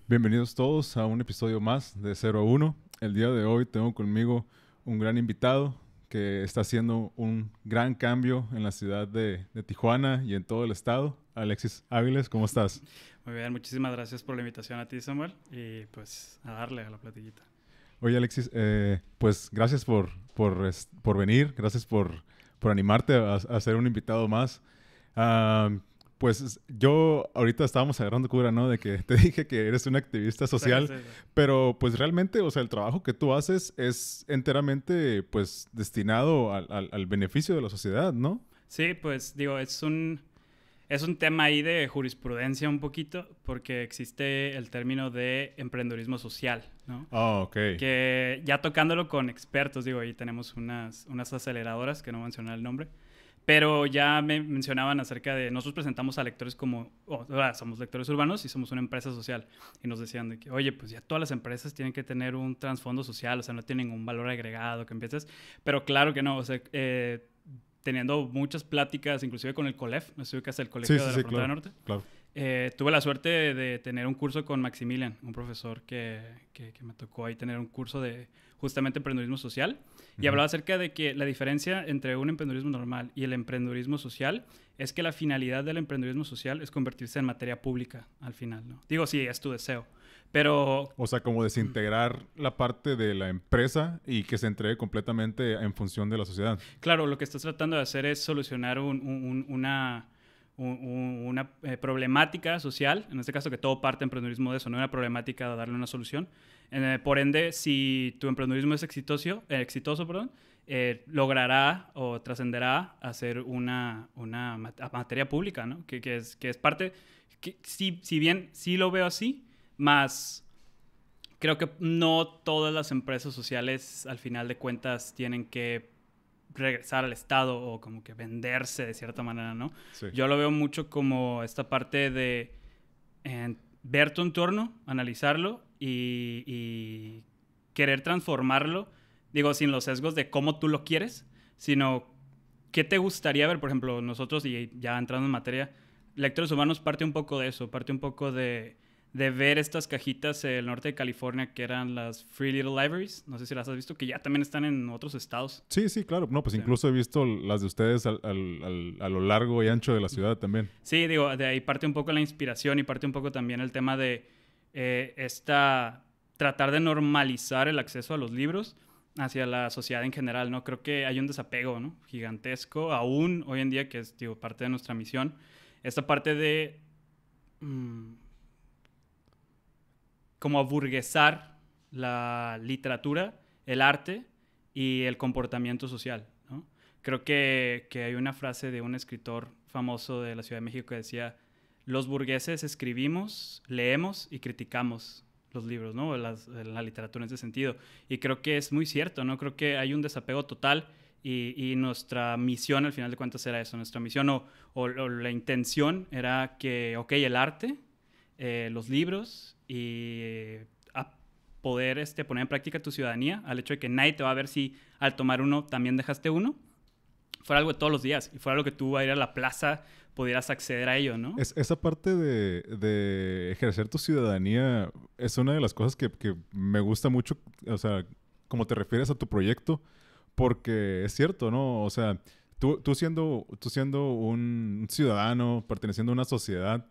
Bienvenidos todos a un episodio más de 0 a 1. El día de hoy tengo conmigo un gran invitado que está haciendo un gran cambio en la ciudad de Tijuana y en todo el estado. Alexis Áviles, ¿cómo estás? Muy bien, muchísimas gracias por la invitación a ti, Samuel. Y pues a darle a la platiquita. Oye, Alexis, pues gracias por venir, gracias por animarte a ser un invitado más. Ah, pues yo ahorita estábamos agarrando cura, ¿no? De que te dije que eres un activista Sí, social, sí, sí. pero pues realmente, o sea, el trabajo que tú haces es enteramente pues destinado al beneficio de la sociedad, ¿no? Sí, pues digo, es un tema ahí de jurisprudencia un poquito, porque existe el término de emprendedurismo social, ¿no? Ah, ok. Que ya tocándolo con expertos, digo, ahí tenemos unas aceleradoras, que no voy a mencionar el nombre, pero ya me mencionaban acerca de, nosotros presentamos a lectores como, ahora somos lectores urbanos y somos una empresa social, y nos decían de que, oye, pues ya todas las empresas tienen que tener un trasfondo social, o sea, no tienen un valor agregado que empieces, pero claro que no, o sea, teniendo muchas pláticas, inclusive con el COLEF, no sé qué es el Sí, Colegio sí, de la sí, Frontera claro, Norte. claro. Tuve la suerte de tener un curso con Maximilian, un profesor que me tocó ahí tener un curso de justamente emprendedurismo social. Y Ujú. hablaba acerca de que la diferencia entre un emprendedurismo normal y el emprendedurismo social es que la finalidad del emprendedurismo social es convertirse en materia pública al final, ¿no? Digo, sí, es tu deseo. Pero O sea, como desintegrar la parte de la empresa y que se entregue completamente en función de la sociedad. claro, lo que estás tratando de hacer es solucionar una problemática social, en este caso que todo parte de emprendedurismo de eso, no una problemática de darle una solución. Por ende, si tu emprendedurismo es exitoso, perdón, logrará o trascenderá a ser una materia pública, ¿no? Que es parte, que si bien sí lo veo así, más creo que no todas las empresas sociales al final de cuentas tienen que regresar al Estado o como que venderse de cierta manera, ¿no? Sí. Yo lo veo mucho como esta parte de ver tu entorno, analizarlo y querer transformarlo, digo, sin los sesgos de cómo tú lo quieres, sino qué te gustaría ver, por ejemplo, nosotros, y ya entrando en materia, lectores humanos parte un poco de eso, parte un poco de ver estas cajitas en el norte de California que eran las Free Little Libraries, no sé si las has visto, que ya también están en otros estados. Sí, sí, claro. No, pues Sí. incluso he visto las de ustedes a lo largo y ancho de la ciudad también. Sí, digo, de ahí parte un poco la inspiración y parte un poco también el tema de tratar de normalizar el acceso a los libros hacia la sociedad en general, ¿no? Creo que hay un desapego, ¿no? Gigantesco, aún hoy en día, que es, digo, parte de nuestra misión, esta parte de mm, como aburguesar la literatura, el arte y el comportamiento social, ¿no? Creo que hay una frase de un escritor famoso de la Ciudad de México que decía, los burgueses escribimos, leemos y criticamos los libros, ¿no? La literatura en ese sentido. Y creo que es muy cierto, ¿no? Creo que hay un desapego total y nuestra misión al final de cuentas era eso. Nuestra misión o la intención era que, ok, el arte, los libros y a poder poner en práctica tu ciudadanía al hecho de que nadie te va a ver si al tomar uno también dejaste uno, fuera algo de todos los días y fuera algo que tú a ir a la plaza pudieras acceder a ello, ¿no? Esa parte de ejercer tu ciudadanía es una de las cosas que me gusta mucho, o sea, como te refieres a tu proyecto, porque es cierto, ¿no? O sea, tú siendo un ciudadano, perteneciendo a una sociedad,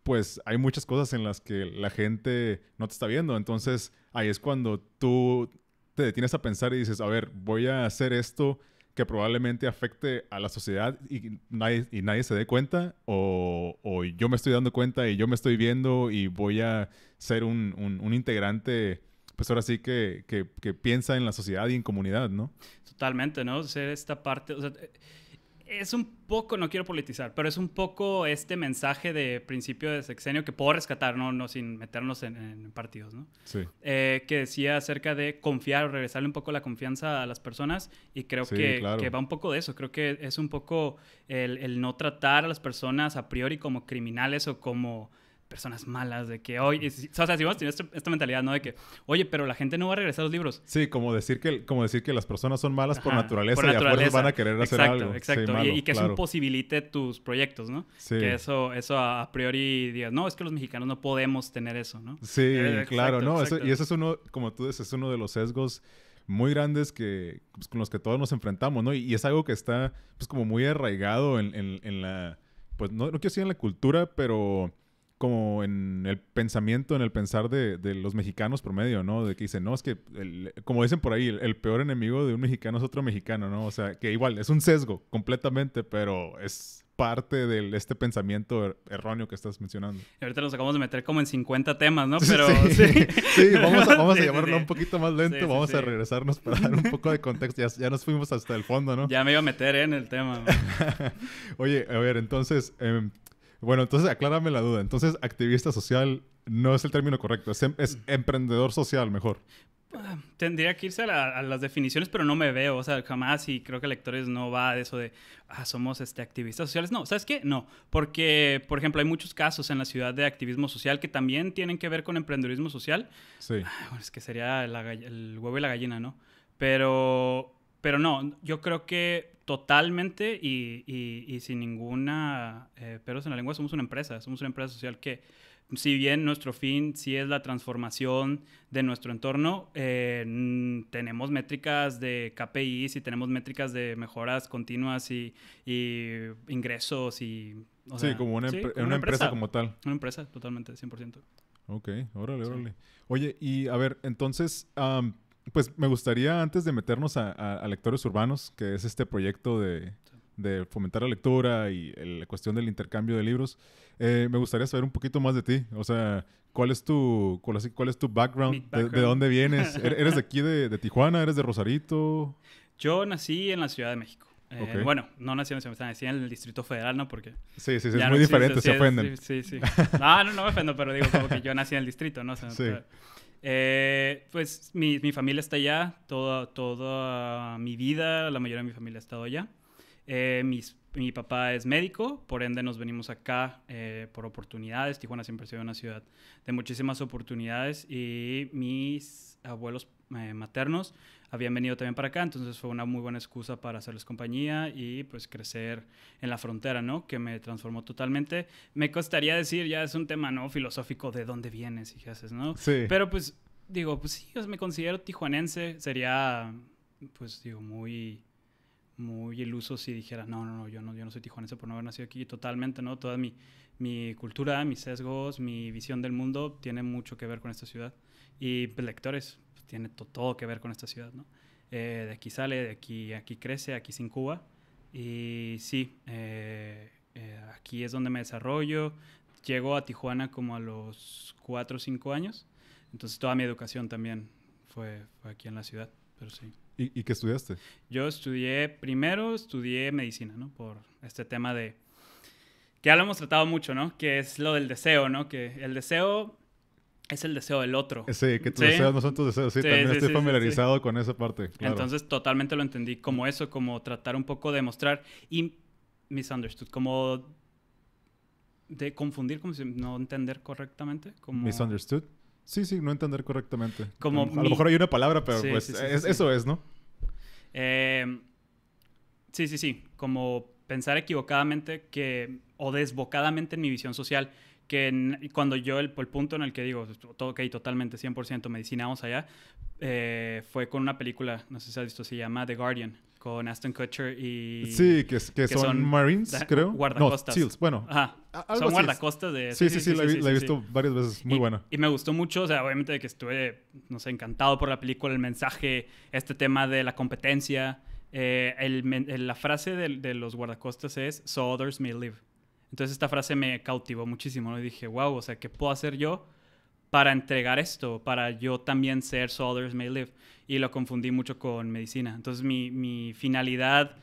pues hay muchas cosas en las que la gente no te está viendo. Entonces, ahí es cuando tú te detienes a pensar y dices, a ver, voy a hacer esto que probablemente afecte a la sociedad y nadie se dé cuenta, o yo me estoy dando cuenta y yo me estoy viendo y voy a ser un integrante, pues ahora sí que piensa en la sociedad y en comunidad, ¿no? Totalmente, ¿no? Ser esta parte, o sea, es un poco, no quiero politizar, pero es un poco este mensaje de principio de sexenio que puedo rescatar, no sin meternos en partidos, ¿no? Sí, Que decía acerca de confiar o regresarle un poco la confianza a las personas y creo sí, que claro. va un poco de eso, creo que es un poco el no tratar a las personas a priori como criminales o como personas malas, de que hoy, o sea, si vamos a tener esta mentalidad, ¿no? De que, oye, pero la gente no va a regresar a los libros. Sí, como decir que las personas son malas por Ajá, naturaleza por y a naturaleza. fuerzas van a querer hacer algo. Exacto. Sí, malo, Y que claro. eso imposibilite tus proyectos, ¿no? Sí. Que eso a priori digas, no, es que los mexicanos no podemos tener eso, ¿no? Sí, claro, ¿no? Exacto. Y ese es uno, como tú dices, es uno de los sesgos muy grandes que, pues, con los que todos nos enfrentamos, ¿no? Y es algo que está, pues, como muy arraigado en la, pues, no quiero decir en la cultura, pero como en el pensamiento, en el pensar de los mexicanos promedio, ¿no? De que dicen, no, es que, como dicen por ahí, el peor enemigo de un mexicano es otro mexicano, ¿no? O sea, que igual, es un sesgo completamente, pero es parte de este pensamiento erróneo que estás mencionando. Y ahorita nos acabamos de meter como en 50 temas, ¿no? Pero sí, vamos a Sí, llevarlo sí. un poquito más lento, vamos a regresarnos para dar un poco de contexto. Ya nos fuimos hasta el fondo, ¿no? Ya me iba a meter en el tema. Oye, a ver, entonces, bueno, entonces aclárame la duda. Entonces, activista social no es el término correcto, es emprendedor social mejor. Tendría que irse a las definiciones, pero no me veo, o sea, jamás, y creo que lectores no va de eso de, somos activistas sociales. No, ¿sabes qué? No, porque, por ejemplo, hay muchos casos en la ciudad de activismo social que también tienen que ver con emprendedurismo social. Sí. Bueno, es que sería el huevo y la gallina, ¿no? Pero no, yo creo que totalmente y sin ninguna peros en la lengua somos una empresa social que, si bien nuestro fin sí es la transformación de nuestro entorno, tenemos métricas de KPIs y tenemos métricas de mejoras continuas y ingresos y... O sea, como una empresa como tal. Una empresa, totalmente, 100%. Ok, órale. Sí. Oye, y a ver, entonces, pues me gustaría, antes de meternos a Lectores Urbanos, que es este proyecto de fomentar la lectura y la cuestión del intercambio de libros, me gustaría saber un poquito más de ti. O sea, ¿cuál es tu background? ¿De dónde vienes? ¿Eres de aquí de Tijuana? ¿Eres de Rosarito? Yo nací en la Ciudad de México. Okay. Bueno, no nací en la Ciudad de México, nací en el Distrito Federal, ¿no? Porque... Sí, es muy diferente, se ofenden. Sí. No me ofendo, pero digo como que yo nací en el distrito, ¿no? O sea, sí. Pues mi familia está allá, toda mi vida, la mayoría de mi familia ha estado allá. Mi papá es médico, por ende nos venimos acá por oportunidades. Tijuana siempre ha sido una ciudad de muchísimas oportunidades y mis abuelos maternos habían venido también para acá, entonces fue una muy buena excusa para hacerles compañía y pues crecer en la frontera, ¿no? Que me transformó totalmente. Me costaría decir, ya es un tema, ¿no? Filosófico, de dónde vienes y qué haces, ¿no? Sí. Pero pues digo, pues sí, me considero tijuanense. Sería, pues digo, muy iluso si dijera, no, yo no soy tijuanense por no haber nacido aquí. Totalmente, ¿no? Toda mi cultura, mis sesgos, mi visión del mundo tiene mucho que ver con esta ciudad. Y pues, lectores, pues, tiene todo que ver con esta ciudad, ¿no? De aquí sale, de aquí crece, aquí se incuba. Y sí, aquí es donde me desarrollo. Llego a Tijuana como a los 4 o 5 años. Entonces toda mi educación también fue aquí en la ciudad, pero sí. ¿Y qué estudiaste? Yo primero estudié medicina, ¿no? Por este tema de... que ya lo hemos tratado mucho, ¿no? Que es lo del deseo, ¿no? Que el deseo es el deseo del otro. Sí, que tus deseos no son tus deseos. Sí, también estoy familiarizado con esa parte. Claro. Entonces totalmente lo entendí como eso, como tratar un poco de mostrar y misunderstood, como de confundir, como si no entender correctamente. Como... Misunderstood. Sí, no entender correctamente. Como a lo mejor hay una palabra, pero sí, pues sí. Eso es, ¿no? Sí. Como pensar equivocadamente o desbocadamente en mi visión social. Que cuando yo, el punto en el que digo, ok, totalmente, 100% medicina, vamos allá, fue con una película, no sé si has visto, se llama The Guardian, con Ashton Kutcher y... Sí, que son Marines, creo. Guardacostas. No, SEALs, bueno. Ajá. Son guardacostas de... Sí, la he visto varias veces, muy buena. Y me gustó mucho, o sea, obviamente que estuve, no sé, encantado por la película, el mensaje, este tema de la competencia. La frase de los guardacostas es, so others may live. Entonces esta frase me cautivó muchísimo, ¿no? Y dije, wow, o sea, ¿qué puedo hacer yo para entregar esto? Para yo también ser so others may live. Y lo confundí mucho con medicina. Entonces mi finalidad,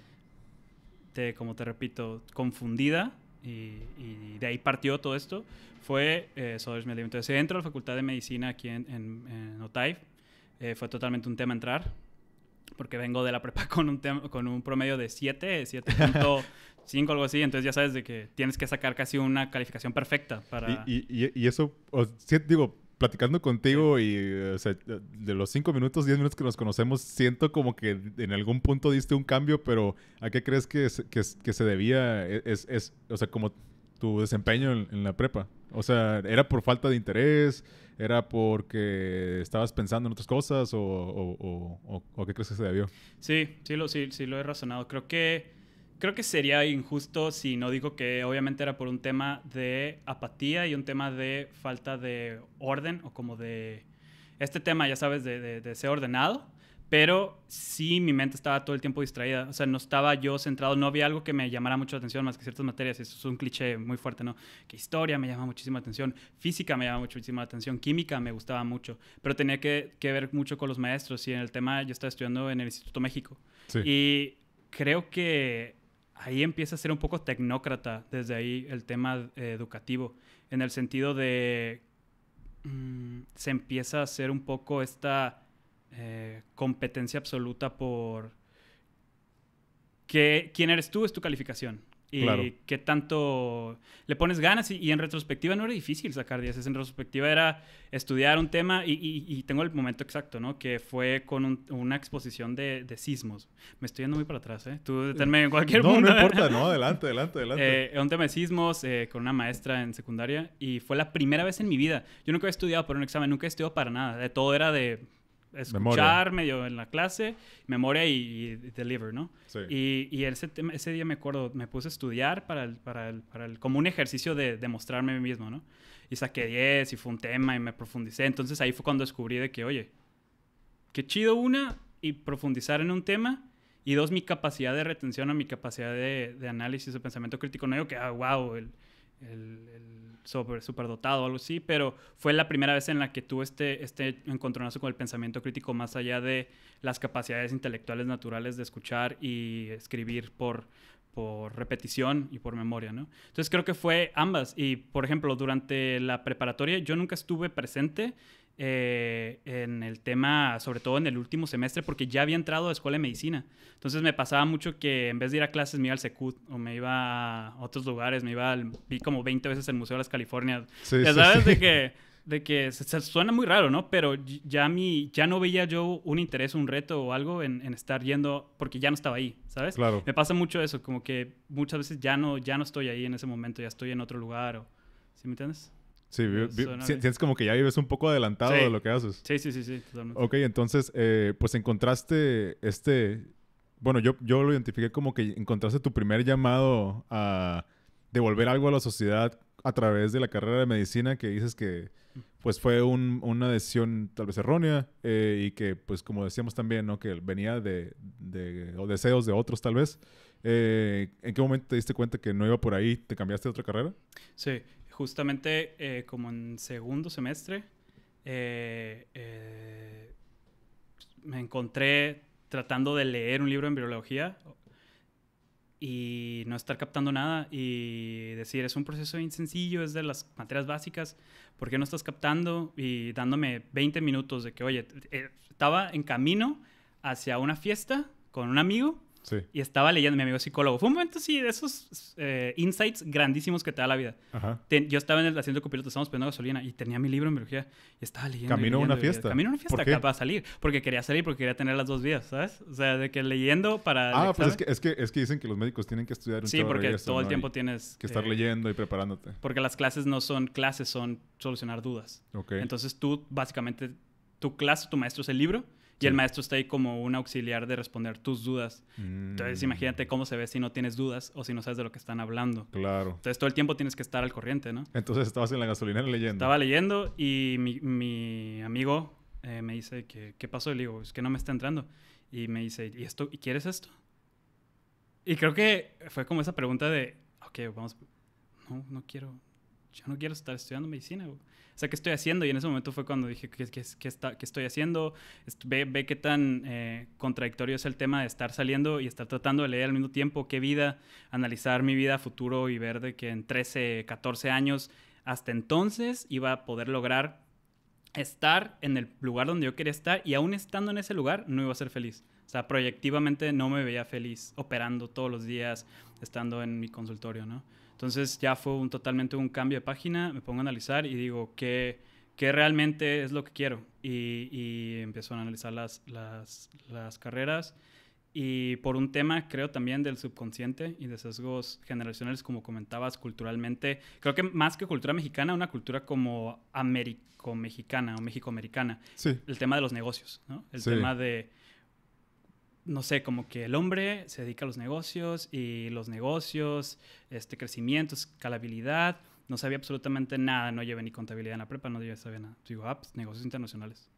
como te repito, confundida, y de ahí partió todo esto, fue so others may live. Entonces dentro de la Facultad de Medicina aquí en Otay, fue totalmente un tema entrar. porque vengo de la prepa con un promedio de 7.5, algo así. Entonces ya sabes de que tienes que sacar casi una calificación perfecta para... Y eso, sí, digo, platicando contigo y, o sea, de los 5 minutos, 10 minutos que nos conocemos, siento como que en algún punto diste un cambio, pero ¿a qué crees que se debía? O sea, como tu desempeño en la prepa. O sea, ¿era por falta de interés? ¿Era porque estabas pensando en otras cosas? ¿O qué crees que se debió? Sí lo he razonado. Creo que sería injusto si no digo que obviamente era por un tema de apatía y un tema de falta de orden o como de... Este tema, ya sabes, de ser ordenado. Pero sí, mi mente estaba todo el tiempo distraída. O sea, no estaba yo centrado. No había algo que me llamara mucho la atención más que ciertas materias. Eso es un cliché muy fuerte, ¿no? Que historia me llama muchísimo la atención. Física me llama muchísimo la atención. Química me gustaba mucho. Pero tenía que ver mucho con los maestros. Y en el tema, yo estaba estudiando en el Instituto México. Sí. Y creo que ahí empieza a ser un poco tecnócrata desde ahí el tema educativo. En el sentido de... se empieza a hacer un poco esta... competencia absoluta por quién eres tú es tu calificación y claro. qué tanto le pones ganas y en retrospectiva no era difícil sacar 10, en retrospectiva era estudiar un tema y tengo el momento exacto, ¿no? Que fue con una exposición de sismos. Me estoy yendo muy para atrás, ¿eh? Tú deténme en cualquier punto. No importa, no, adelante. Un tema de sismos con una maestra en secundaria y fue la primera vez en mi vida. Yo nunca había estudiado por un examen, nunca he estudiado para nada. De todo era de escuchar medio en la clase, memoria y deliver, ¿no? Sí. Y ese día me acuerdo, me puse a estudiar como un ejercicio de demostrarme a mí mismo, ¿no? Y saqué 10 y fue un tema y me profundicé. Entonces ahí fue cuando descubrí de que, oye, qué chido y profundizar en un tema y dos, mi capacidad de retención o mi capacidad de análisis de pensamiento crítico. No digo que, wow, el superdotado o algo así, pero fue la primera vez en la que tuve este encontronazo con el pensamiento crítico más allá de las capacidades intelectuales naturales de escuchar y escribir por repetición y por memoria, ¿no? Entonces creo que fue ambas. Y, por ejemplo, durante la preparatoria yo nunca estuve presente en el tema, sobre todo en el último semestre, porque ya había entrado a escuela de medicina. Entonces me pasaba mucho que en vez de ir a clases me iba al Secut o me iba a otros lugares, vi como 20 veces el Museo de las Californias. Sí, ya sabes, de que se suena muy raro, ¿no? Pero ya no veía yo un interés, un reto o algo en estar yendo porque ya no estaba ahí, ¿sabes? Claro. Me pasa mucho eso, como que muchas veces ya no estoy ahí en ese momento, ya estoy en otro lugar. ¿Sí me entiendes? Sí, sientes como que ya vives un poco adelantado de lo que haces. Sí, totalmente. Ok, entonces, pues encontraste bueno, yo lo identifiqué como que encontraste tu primer llamado a devolver algo a la sociedad a través de la carrera de medicina, que dices que pues fue una decisión tal vez errónea y que pues como decíamos también, ¿no? Que venía o deseos de otros tal vez. ¿En qué momento te diste cuenta que no iba por ahí? ¿Te cambiaste de otra carrera? Sí, justamente como en segundo semestre me encontré tratando de leer un libro en biología y no estar captando nada y decir, es un proceso bien sencillo, es de las materias básicas, ¿por qué no estás captando? Y dándome 20 minutos de que, oye, estaba en camino hacia una fiesta con un amigo. Sí. Y estaba leyendo, mi amigo psicólogo. Fue un momento así de esos insights grandísimos que te da la vida. Ajá. Yo estaba en el asiento de copiloto, estábamos poniendo gasolina y tenía mi libro en biología y estaba leyendo. ¿Camino a una fiesta? Camino a una fiesta acá para salir. Porque quería salir, porque quería tener las dos vidas, ¿sabes? O sea, de que leyendo para... pues es que dicen que los médicos tienen que estudiar un Sí, porque todo el tiempo tienes... que estar leyendo y preparándote. Porque las clases no son clases, son solucionar dudas. Okay. Entonces tú, básicamente, tu maestro es el libro. Y el maestro está ahí como un auxiliar de responder tus dudas. Entonces, imagínate cómo se ve si no tienes dudas o si no sabes de lo que están hablando. Claro. Entonces, todo el tiempo tienes que estar al corriente, ¿no? Entonces, estabas en la gasolinera leyendo. Estaba leyendo y mi amigo me dice ¿qué pasó? Y le digo, es que no me está entrando. Y me dice, ¿y quieres esto? Y creo que fue como esa pregunta de, ok, vamos, no quiero, yo no quiero estar estudiando medicina, güey. O sea, ¿qué estoy haciendo? Y en ese momento fue cuando dije, ¿qué estoy haciendo? Ve qué tan contradictorio es el tema de estar saliendo y estar tratando de leer al mismo tiempo. ¿Qué vida? Analizar mi vida a futuro y ver de que en 13, 14 años, hasta entonces, iba a poder lograr estar en el lugar donde yo quería estar y aún estando en ese lugar, no iba a ser feliz. O sea, proyectivamente no me veía feliz operando todos los días, estando en mi consultorio, ¿no? Entonces ya fue totalmente un cambio de página, me pongo a analizar y digo, ¿qué realmente es lo que quiero? Y empiezo a analizar las carreras. Y por un tema, creo, también del subconsciente y de sesgos generacionales, como comentabas, culturalmente. Creo que más que cultura mexicana, una cultura como américo-mexicana o mexicoamericana. Sí. El tema de los negocios, ¿no? El Sí. tema de, no sé, como que el hombre se dedica a los negocios y los negocios, crecimiento, escalabilidad. No sabía absolutamente nada, no llevé ni contabilidad en la prepa, no sabía nada. Digo, pues negocios internacionales.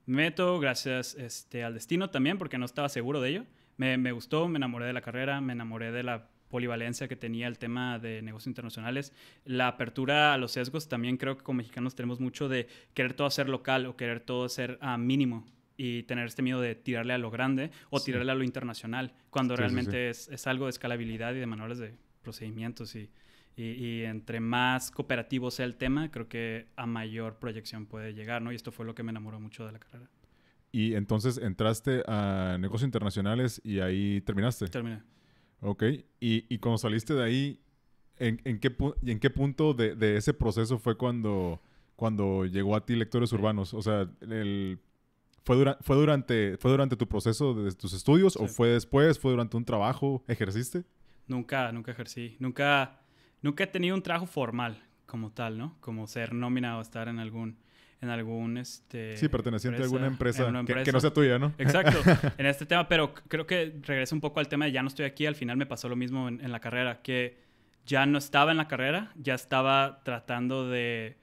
Me meto gracias al destino también, porque no estaba seguro de ello. Me gustó, me enamoré de la carrera, me enamoré de la polivalencia que tenía el tema de negocios internacionales. La apertura a los sesgos, también creo que como mexicanos tenemos mucho de querer todo hacer local o querer todo hacer a mínimo y tener este miedo de tirarle a lo grande o tirarle a lo internacional, cuando realmente es algo de escalabilidad y de manuales de procedimientos y entre más cooperativo sea el tema, creo que a mayor proyección puede llegar, ¿no? Y esto fue lo que me enamoró mucho de la carrera. Y entonces entraste a negocios internacionales y ahí terminaste. Terminé. Ok. Y cuando saliste de ahí, ¿en qué punto de ese proceso fue cuando llegó a ti Lectores Urbanos? O sea, ¿fue durante tu proceso de tus estudios Sí. o fue después? ¿Fue durante un trabajo? ¿Ejerciste? Nunca ejercí. Nunca he tenido un trabajo formal como tal, ¿no? Como ser nómina o estar en algún sí, perteneciente a alguna empresa, que no sea tuya. tuya, ¿no? Exacto, en este tema, pero creo que regreso un poco al tema de ya no estoy aquí. Al final me pasó lo mismo en la carrera, que ya no estaba en la carrera, ya estaba tratando de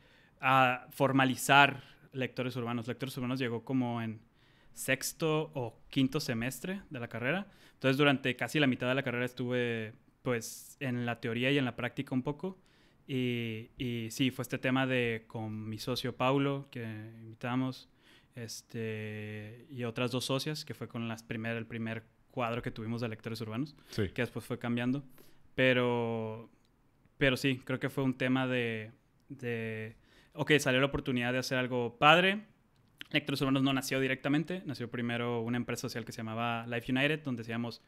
formalizar Lectores Urbanos. Lectores Urbanos llegó como en sexto o quinto semestre de la carrera. Entonces, durante casi la mitad de la carrera estuve, pues, en la teoría y en la práctica un poco. Y sí, fue este tema con mi socio Paulo, que invitamos, y otras dos socias, que fue con el primer cuadro que tuvimos de Lectores Urbanos, Sí. que después fue cambiando. Pero sí, creo que fue un tema ok, salió la oportunidad de hacer algo padre. Lectores Urbanos no nació directamente, nació primero una empresa social que se llamaba Life United, donde hacíamos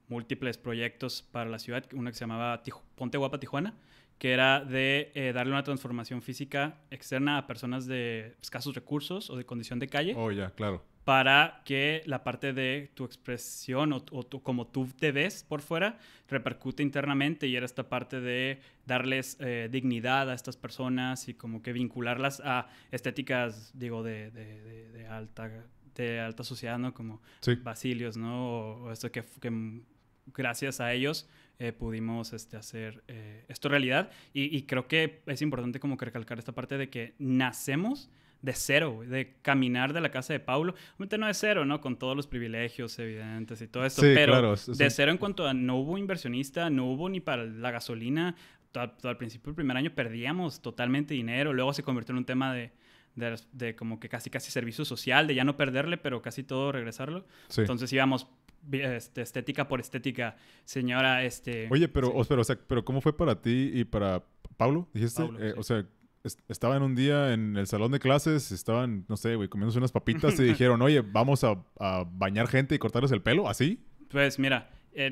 múltiples proyectos para la ciudad, una que se llamaba Ponte Guapa Tijuana, que era de darle una transformación física externa a personas de escasos recursos o de condición de calle. Oh, ya, claro. Para que la parte de tu expresión o como tú te ves por fuera repercute internamente, y era esta parte de darles dignidad a estas personas y como que vincularlas a estéticas, digo, de alta sociedad, ¿no? Como sí. Basilios, ¿no? O esto que gracias a ellos pudimos hacer esto realidad. Y creo que es importante como que recalcar esta parte de que nacemos de cero, de caminar de la casa de Paulo. Obviamente no de cero, ¿no? Con todos los privilegios evidentes y todo esto, sí, pero claro, de cero en cuanto a no hubo inversionista, no hubo ni para la gasolina. Al principio del primer año perdíamos totalmente dinero, luego se convirtió en un tema de como que casi servicio social, de ya no perderle, pero casi todo regresarlo. Sí. Entonces íbamos estética por estética, señora, Oye, pero, sí. pero ¿cómo fue para ti y para Paulo? ¿Dijiste? Paulo, sí. O sea, estaban un día en el salón de clases, estaban, no sé, güey, comiéndose unas papitas y dijeron, oye, vamos a bañar gente y cortarles el pelo, ¿así? Pues mira,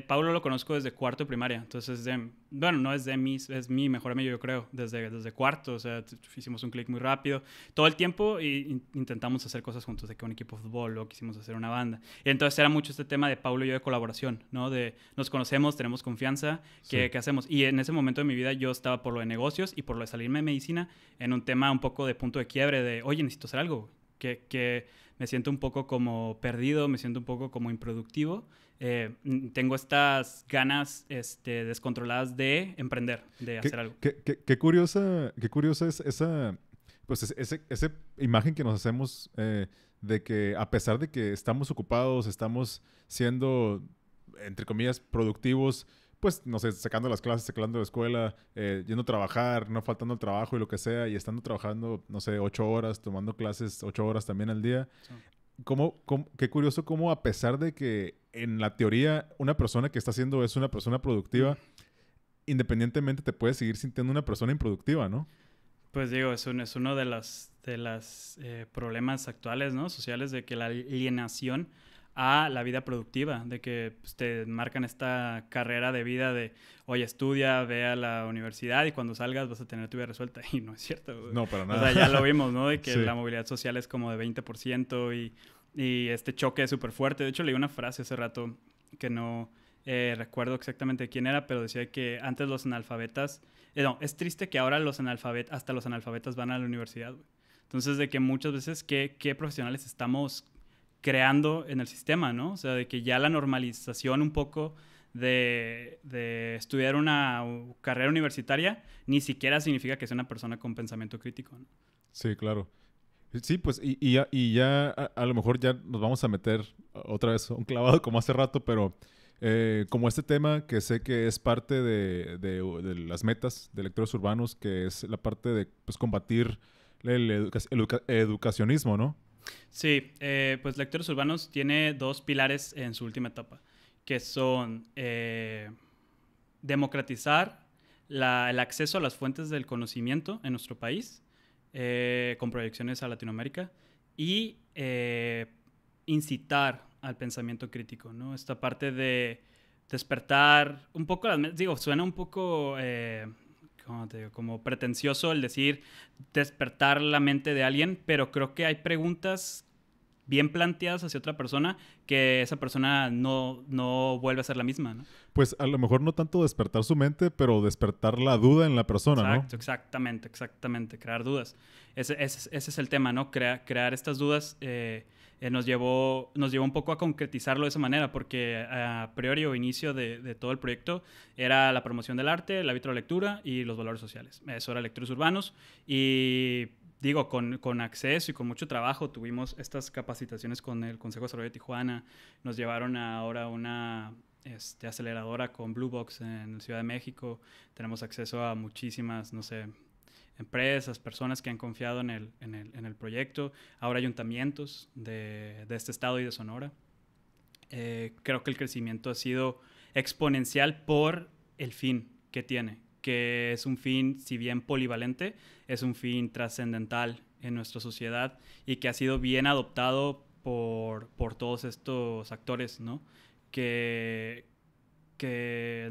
Paulo lo conozco desde cuarto de primaria, entonces no es es mi mejor amigo, yo creo, desde cuarto. O sea, hicimos un clic muy rápido todo el tiempo y intentamos hacer cosas juntos, de que un equipo de fútbol, luego quisimos hacer una banda. Y entonces era mucho este tema de Paulo y yo de colaboración, ¿no? De nos conocemos, tenemos confianza, ¿qué hacemos? Y en ese momento de mi vida yo estaba por lo de negocios y por lo de salirme de medicina en un tema un poco de punto de quiebre de, oye, necesito hacer algo, que me siento un poco como perdido, me siento un poco como improductivo. Tengo estas ganas descontroladas de emprender, de hacer algo. Qué curiosa es esa, pues esa imagen que nos hacemos de que a pesar de que estamos ocupados, estamos siendo, entre comillas, productivos, pues, no sé, sacando las clases, sacando la escuela, yendo a trabajar, no faltando al trabajo y lo que sea, y estando trabajando, no sé, 8 horas, tomando clases 8 horas también al día. Sí. Qué curioso cómo a pesar de que en la teoría una persona que está haciendo eso es una persona productiva, independientemente te puedes seguir sintiendo una persona improductiva, ¿no? Pues digo, es uno de los problemas actuales, ¿no? Sociales, de que la alienación a la vida productiva, de que pues, te marcan esta carrera de vida de, oye, estudia, ve a la universidad y cuando salgas vas a tener tu vida resuelta. Y no es cierto. No, para O nada. sea, ya lo vimos, ¿no? De que Sí. la movilidad social es como de 20% y este choque es súper fuerte. De hecho, leí una frase hace rato que no recuerdo exactamente quién era, pero decía que antes los analfabetas... no, es triste que ahora hasta los analfabetas van a la universidad, güey. Entonces, de que muchas veces, ¿qué profesionales estamos creando en el sistema, ¿no? O sea, de que ya la normalización un poco de estudiar una carrera universitaria ni siquiera significa que sea una persona con pensamiento crítico, ¿no? Sí, claro. Sí, pues, y ya a lo mejor ya nos vamos a meter otra vez un clavado como hace rato, pero como este tema que sé que es parte de las metas de lectores urbanos, que es la parte de pues, combatir el educacionismo, ¿no? Sí, pues Lectores Urbanos tiene dos pilares en su última etapa, que son democratizar el acceso a las fuentes del conocimiento en nuestro país, con proyecciones a Latinoamérica, y incitar al pensamiento crítico, ¿no? Esta parte de despertar un poco digo, suena un poco ¿cómo te digo? Como pretencioso el decir despertar la mente de alguien, pero creo que hay preguntas bien planteadas hacia otra persona que esa persona no vuelve a ser la misma, ¿no? Pues a lo mejor no tanto despertar su mente, pero despertar la duda en la persona, ¿no? Exacto, exactamente, crear dudas. Ese es el tema, ¿no? Crear estas dudas nos llevó un poco a concretizarlo de esa manera, porque a priori o inicio de todo el proyecto era la promoción del arte, el hábito de la lectura y los valores sociales. Eso era Lectores Urbanos y digo, con acceso y con mucho trabajo tuvimos estas capacitaciones con el Consejo de Desarrollo de Tijuana, nos llevaron ahora a una aceleradora con Blue Box en Ciudad de México, tenemos acceso a muchísimas, no sé, empresas, personas que han confiado en el proyecto, ahora ayuntamientos de este estado y de Sonora. Creo que el crecimiento ha sido exponencial por el fin que tiene, que es un fin, si bien polivalente, es un fin trascendental en nuestra sociedad y que ha sido bien adoptado por todos estos actores, ¿no? Que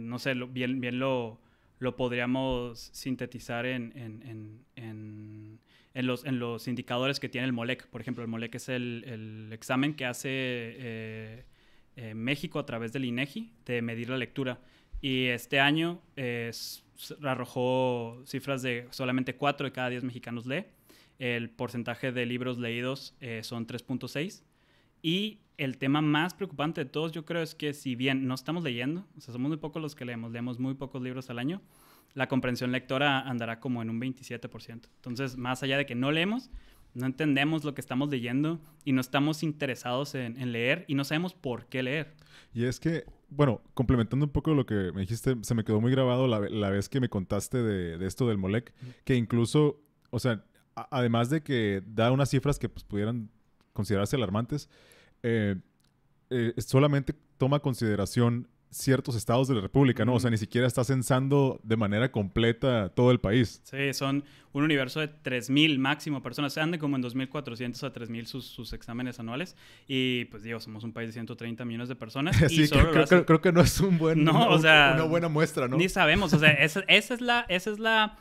no sé, bien lo podríamos sintetizar en los indicadores que tiene el MOLEC. Por ejemplo, el MOLEC es el examen que hace México a través del INEGI de medir la lectura. Y este año arrojó cifras de solamente 4 de cada 10 mexicanos lee. El porcentaje de libros leídos son 3.6. Y el tema más preocupante de todos, yo creo, es que si bien no estamos leyendo, o sea, somos muy pocos los que leemos muy pocos libros al año, la comprensión lectora andará como en un 27%. Entonces, más allá de que no leemos, no entendemos lo que estamos leyendo y no estamos interesados en leer y no sabemos por qué leer. Y es que, bueno, complementando un poco lo que me dijiste, se me quedó muy grabado la vez que me contaste de esto del MOLEC, que incluso, o sea, además de que da unas cifras que pues, pudieran considerarse alarmantes, solamente toma consideración ciertos estados de la República, ¿no? O sea, ni siquiera está censando de manera completa todo el país. Sí, son un universo de 3,000 máximo personas. Se andan como en 2,400 a 3,000 sus exámenes anuales. Y pues digo, somos un país de 130 millones de personas. Sí, y solo creo que no es un buen, no, o sea, una buena muestra, ¿no? Ni sabemos. O sea, esa es la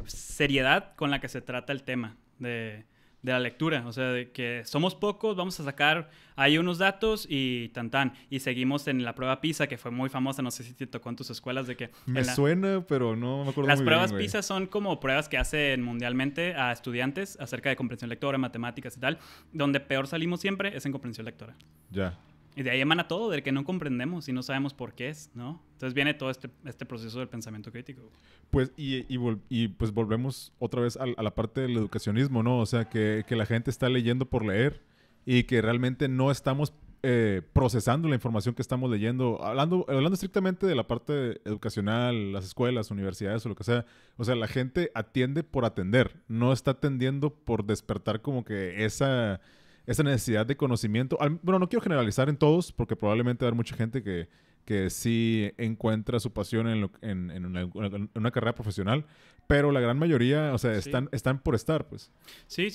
seriedad con la que se trata el tema de la lectura, o sea, de que somos pocos, vamos a sacar ahí unos datos y tan. Y seguimos en la prueba PISA, que fue muy famosa, no sé si te tocó en tus escuelas, de que... Me suena, pero no me acuerdo muy bien, Las pruebas PISA son como pruebas que hacen mundialmente a estudiantes acerca de comprensión lectora, matemáticas y tal, donde peor salimos siempre es en comprensión lectora. Ya. Y de ahí emana todo, del que no comprendemos y no sabemos por qué es, ¿no? Entonces viene todo este proceso del pensamiento crítico. Pues, pues volvemos otra vez a la parte del educacionismo, ¿no? O sea, que la gente está leyendo por leer y que realmente no estamos procesando la información que estamos leyendo. Hablando estrictamente de la parte educacional, las escuelas, universidades o lo que sea. O sea, la gente atiende por atender, no está atendiendo por despertar como que esa necesidad de conocimiento. Bueno, no quiero generalizar en todos, porque probablemente va a haber mucha gente que sí encuentra su pasión en una carrera profesional, pero la gran mayoría, o sea, Sí. están por estar, pues. Sí.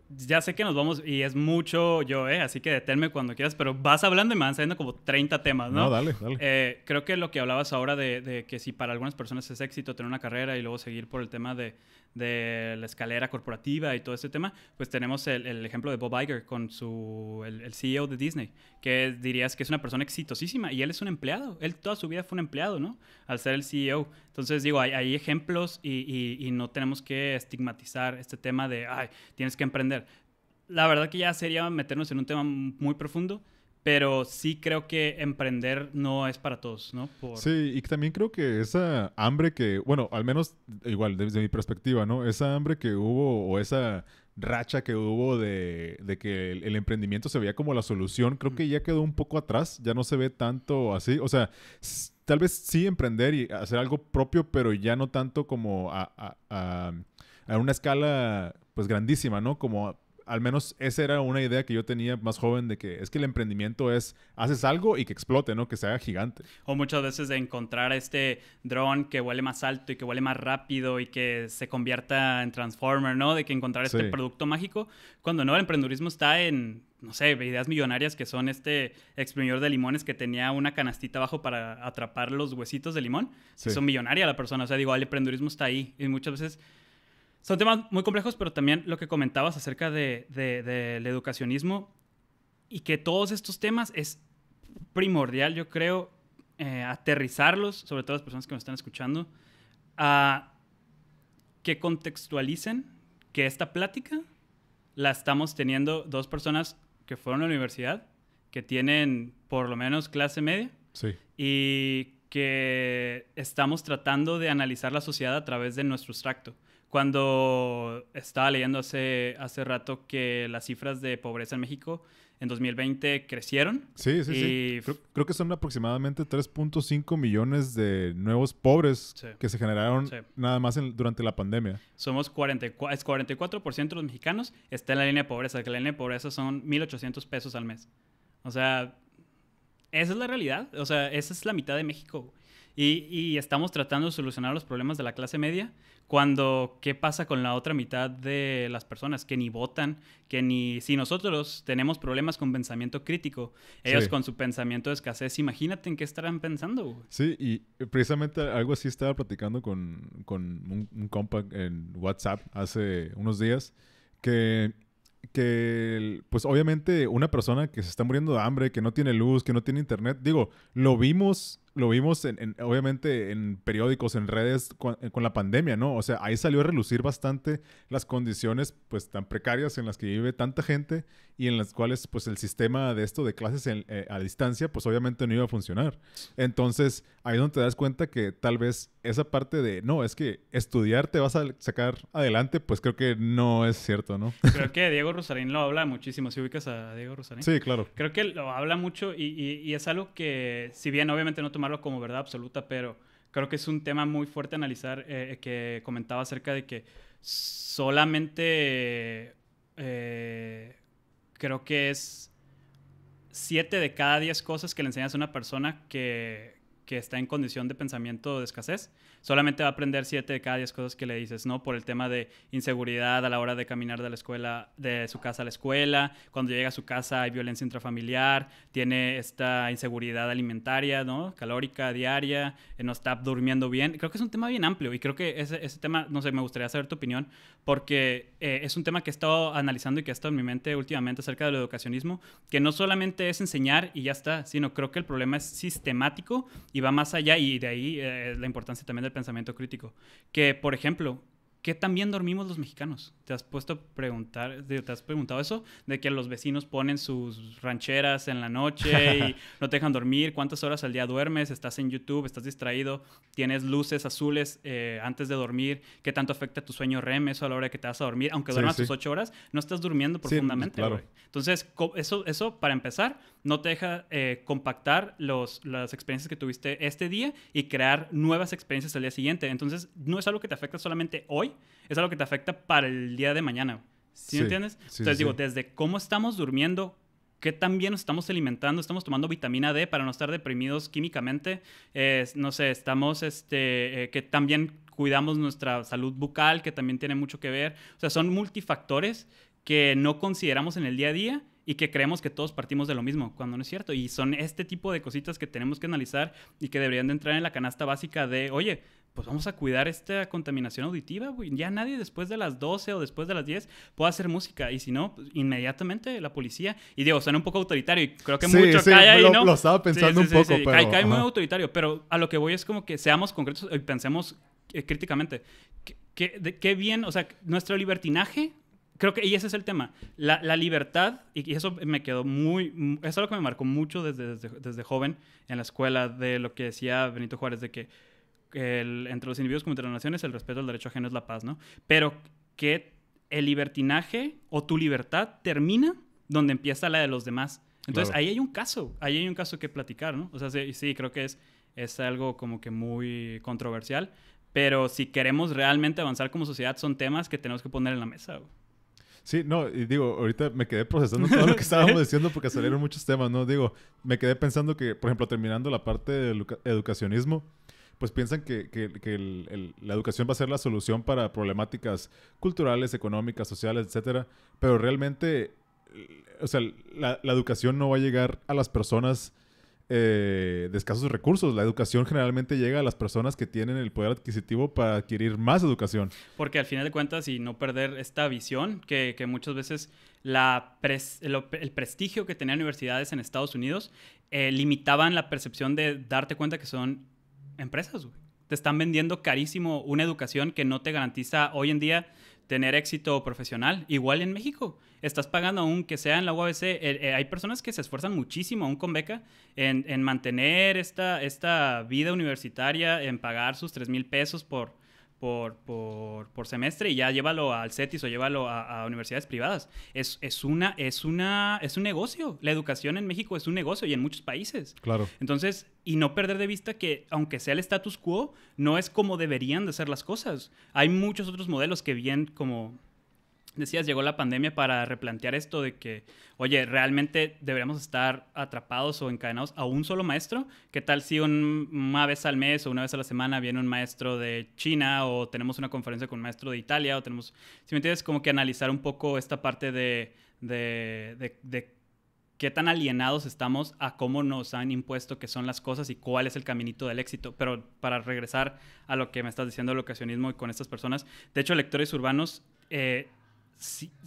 ya sé que nos vamos y es mucho yo, así que deténme cuando quieras, pero vas hablando y me van saliendo como 30 temas, ¿no? No, dale, dale. Creo que lo que hablabas ahora de que si para algunas personas es éxito tener una carrera y luego seguir por el tema de la escalera corporativa y todo ese tema, pues tenemos el ejemplo de Bob Iger con el CEO de Disney, que dirías que es una persona exitosísima y él es un empleado. Él toda su vida fue un empleado, ¿no? Al ser el CEO. Entonces, digo, hay ejemplos y no tenemos que estigmatizar este tema de, ay, tienes que emprender. La verdad que ya sería meternos en un tema muy profundo, pero sí creo que emprender no es para todos, ¿no? Sí, y también creo que esa hambre que, bueno, al menos igual desde mi perspectiva, ¿no? Esa hambre que hubo o esa racha que hubo de que el emprendimiento se veía como la solución, creo que ya quedó un poco atrás, ya no se ve tanto así. O sea, tal vez sí emprender y hacer algo propio, pero ya no tanto como a una escala pues grandísima, ¿no? Como al menos esa era una idea que yo tenía más joven de que es que el emprendimiento es, haces algo y que explote, ¿no? Que se haga gigante. O muchas veces de encontrar este dron que vuele más alto y que vuele más rápido y que se convierta en Transformer, ¿no? De que encontrar este producto mágico, cuando no, el emprendedurismo está en, no sé, ideas millonarias que son este exprimidor de limones que tenía una canastita abajo para atrapar los huesitos de limón. Sí. Son millonaria la persona. O sea, digo, el emprendedurismo está ahí y muchas veces son temas muy complejos, pero también lo que comentabas acerca del educacionismo y que todos estos temas es primordial, yo creo, aterrizarlos, sobre todo las personas que nos están escuchando, a que contextualicen que esta plática la estamos teniendo dos personas que fueron a la universidad, que tienen por lo menos clase media, sí, y que estamos tratando de analizar la sociedad a través de nuestro extracto. Cuando estaba leyendo hace rato que las cifras de pobreza en México en 2020 crecieron. Sí, sí, sí. Creo que son aproximadamente 3.5 millones de nuevos pobres que se generaron nada más durante la pandemia. Somos 44% de los mexicanos está en la línea de pobreza, que la línea de pobreza son 1,800 pesos al mes. O sea, esa es la realidad. O sea, esa es la mitad de México. Y estamos tratando de solucionar los problemas de la clase media cuando, ¿qué pasa con la otra mitad de las personas? Que ni votan, que ni... Si nosotros tenemos problemas con pensamiento crítico, ellos con su pensamiento de escasez, imagínate en qué estarán pensando, güey. Sí, y precisamente algo así estaba platicando con un compa en WhatsApp hace unos días, que pues obviamente una persona que se está muriendo de hambre, que no tiene luz, que no tiene internet, digo, lo vimos obviamente en periódicos, en redes con la pandemia, ¿no? O sea, ahí salió a relucir bastante las condiciones pues tan precarias en las que vive tanta gente y en las cuales pues el sistema de esto de clases a distancia pues obviamente no iba a funcionar. Entonces, ahí es donde te das cuenta que tal vez esa parte de, no, es que estudiar te vas a sacar adelante, pues creo que no es cierto, ¿no? Creo que Diego Rusarín lo habla muchísimo. ¿Sí ubicas a Diego Rusarín? Sí, claro. Creo que lo habla mucho y es algo que, si bien obviamente no tomarlo como verdad absoluta, pero creo que es un tema muy fuerte a analizar, que comentaba acerca de que solamente creo que es 7 de cada 10 cosas que le enseñas a una persona que está en condición de pensamiento de escasez, solamente va a aprender 7 de cada 10 cosas que le dices, ¿no? Por el tema de inseguridad a la hora de caminar de la escuela, de su casa a la escuela, cuando llega a su casa hay violencia intrafamiliar, tiene esta inseguridad alimentaria, ¿no? Calórica, diaria, no está durmiendo bien. Creo que es un tema bien amplio y creo que ese tema, no sé, me gustaría saber tu opinión, porque es un tema que he estado analizando y que ha estado en mi mente últimamente acerca del educacionismo, que no solamente es enseñar y ya está, sino creo que el problema es sistemático y va más allá, y de ahí la importancia también del pensamiento crítico. Que, por ejemplo, ¿qué tan bien dormimos los mexicanos? ¿Te has preguntado eso? De que los vecinos ponen sus rancheras en la noche y no te dejan dormir. ¿Cuántas horas al día duermes? ¿Estás en YouTube? ¿Estás distraído? ¿Tienes luces azules antes de dormir? ¿Qué tanto afecta tu sueño REM? Eso a la hora de que te vas a dormir. Aunque duermas tus 8 horas, no estás durmiendo profundamente. Sí, claro. Entonces, eso, para empezar, no te deja compactar las experiencias que tuviste este día y crear nuevas experiencias al día siguiente. Entonces, no es algo que te afecta solamente hoy, es algo que te afecta para el día de mañana. ¿Sí me entiendes? Sí, entonces, digo, desde cómo estamos durmiendo, qué tan bien nos estamos alimentando, estamos tomando vitamina D para no estar deprimidos químicamente, no sé, estamos, que también cuidamos nuestra salud bucal, que también tiene mucho que ver. O sea, son multifactores que no consideramos en el día a día y que creemos que todos partimos de lo mismo, cuando no es cierto. Y son este tipo de cositas que tenemos que analizar y que deberían de entrar en la canasta básica de, oye, pues vamos a cuidar esta contaminación auditiva, güey. Ya nadie después de las 12 o después de las 10 puede hacer música. Y si no, pues, inmediatamente la policía. Y digo, suena un poco autoritario y creo que mucho cae ahí, ¿no? Lo estaba pensando un poco, pero... Cae muy autoritario, pero a lo que voy es como que seamos concretos y pensemos críticamente. Qué bien, o sea, nuestro libertinaje... Creo que, y ese es el tema, la libertad, y eso me quedó eso es lo que me marcó mucho desde joven en la escuela, de lo que decía Benito Juárez, de que entre los individuos como entre las naciones el respeto al derecho ajeno es la paz, ¿no? Pero que el libertinaje o tu libertad termina donde empieza la de los demás. Entonces, claro, ahí hay un caso que platicar, ¿no? O sea, sí creo que es algo como que muy controversial, pero si queremos realmente avanzar como sociedad, son temas que tenemos que poner en la mesa, güey. Sí, no, y digo, ahorita me quedé procesando todo lo que estábamos diciendo porque salieron muchos temas, ¿no? Digo, me quedé pensando que, por ejemplo, terminando la parte del educacionismo, pues piensan que la educación va a ser la solución para problemáticas culturales, económicas, sociales, etcétera, pero realmente, o sea, la educación no va a llegar a las personas de escasos recursos. La educación generalmente llega a las personas que tienen el poder adquisitivo para adquirir más educación. Porque al final de cuentas, y no perder esta visión, que muchas veces el prestigio que tenían universidades en Estados Unidos limitaban la percepción de darte cuenta que son empresas, güey. Te están vendiendo carísimo una educación que no te garantiza hoy en día tener éxito profesional. Igual en México. Estás pagando aunque sea en la UABC. Hay personas que se esfuerzan muchísimo, aún con beca, en mantener esta vida universitaria, en pagar sus 3,000 pesos por semestre y ya llévalo al CETIS o llévalo a universidades privadas. Es un negocio. La educación en México es un negocio y en muchos países. Claro. Entonces, y no perder de vista que, aunque sea el status quo, no es como deberían de ser las cosas. Hay muchos otros modelos que bien, como decías, llegó la pandemia para replantear esto de que, oye, ¿realmente deberíamos estar atrapados o encadenados a un solo maestro? ¿Qué tal si una vez al mes o una vez a la semana viene un maestro de China o tenemos una conferencia con un maestro de Italia o tenemos, si me entiendes, como que analizar un poco esta parte de qué tan alienados estamos a cómo nos han impuesto que son las cosas y cuál es el caminito del éxito? Pero para regresar a lo que me estás diciendo del ocasionismo y con estas personas, de hecho, Lectores Urbanos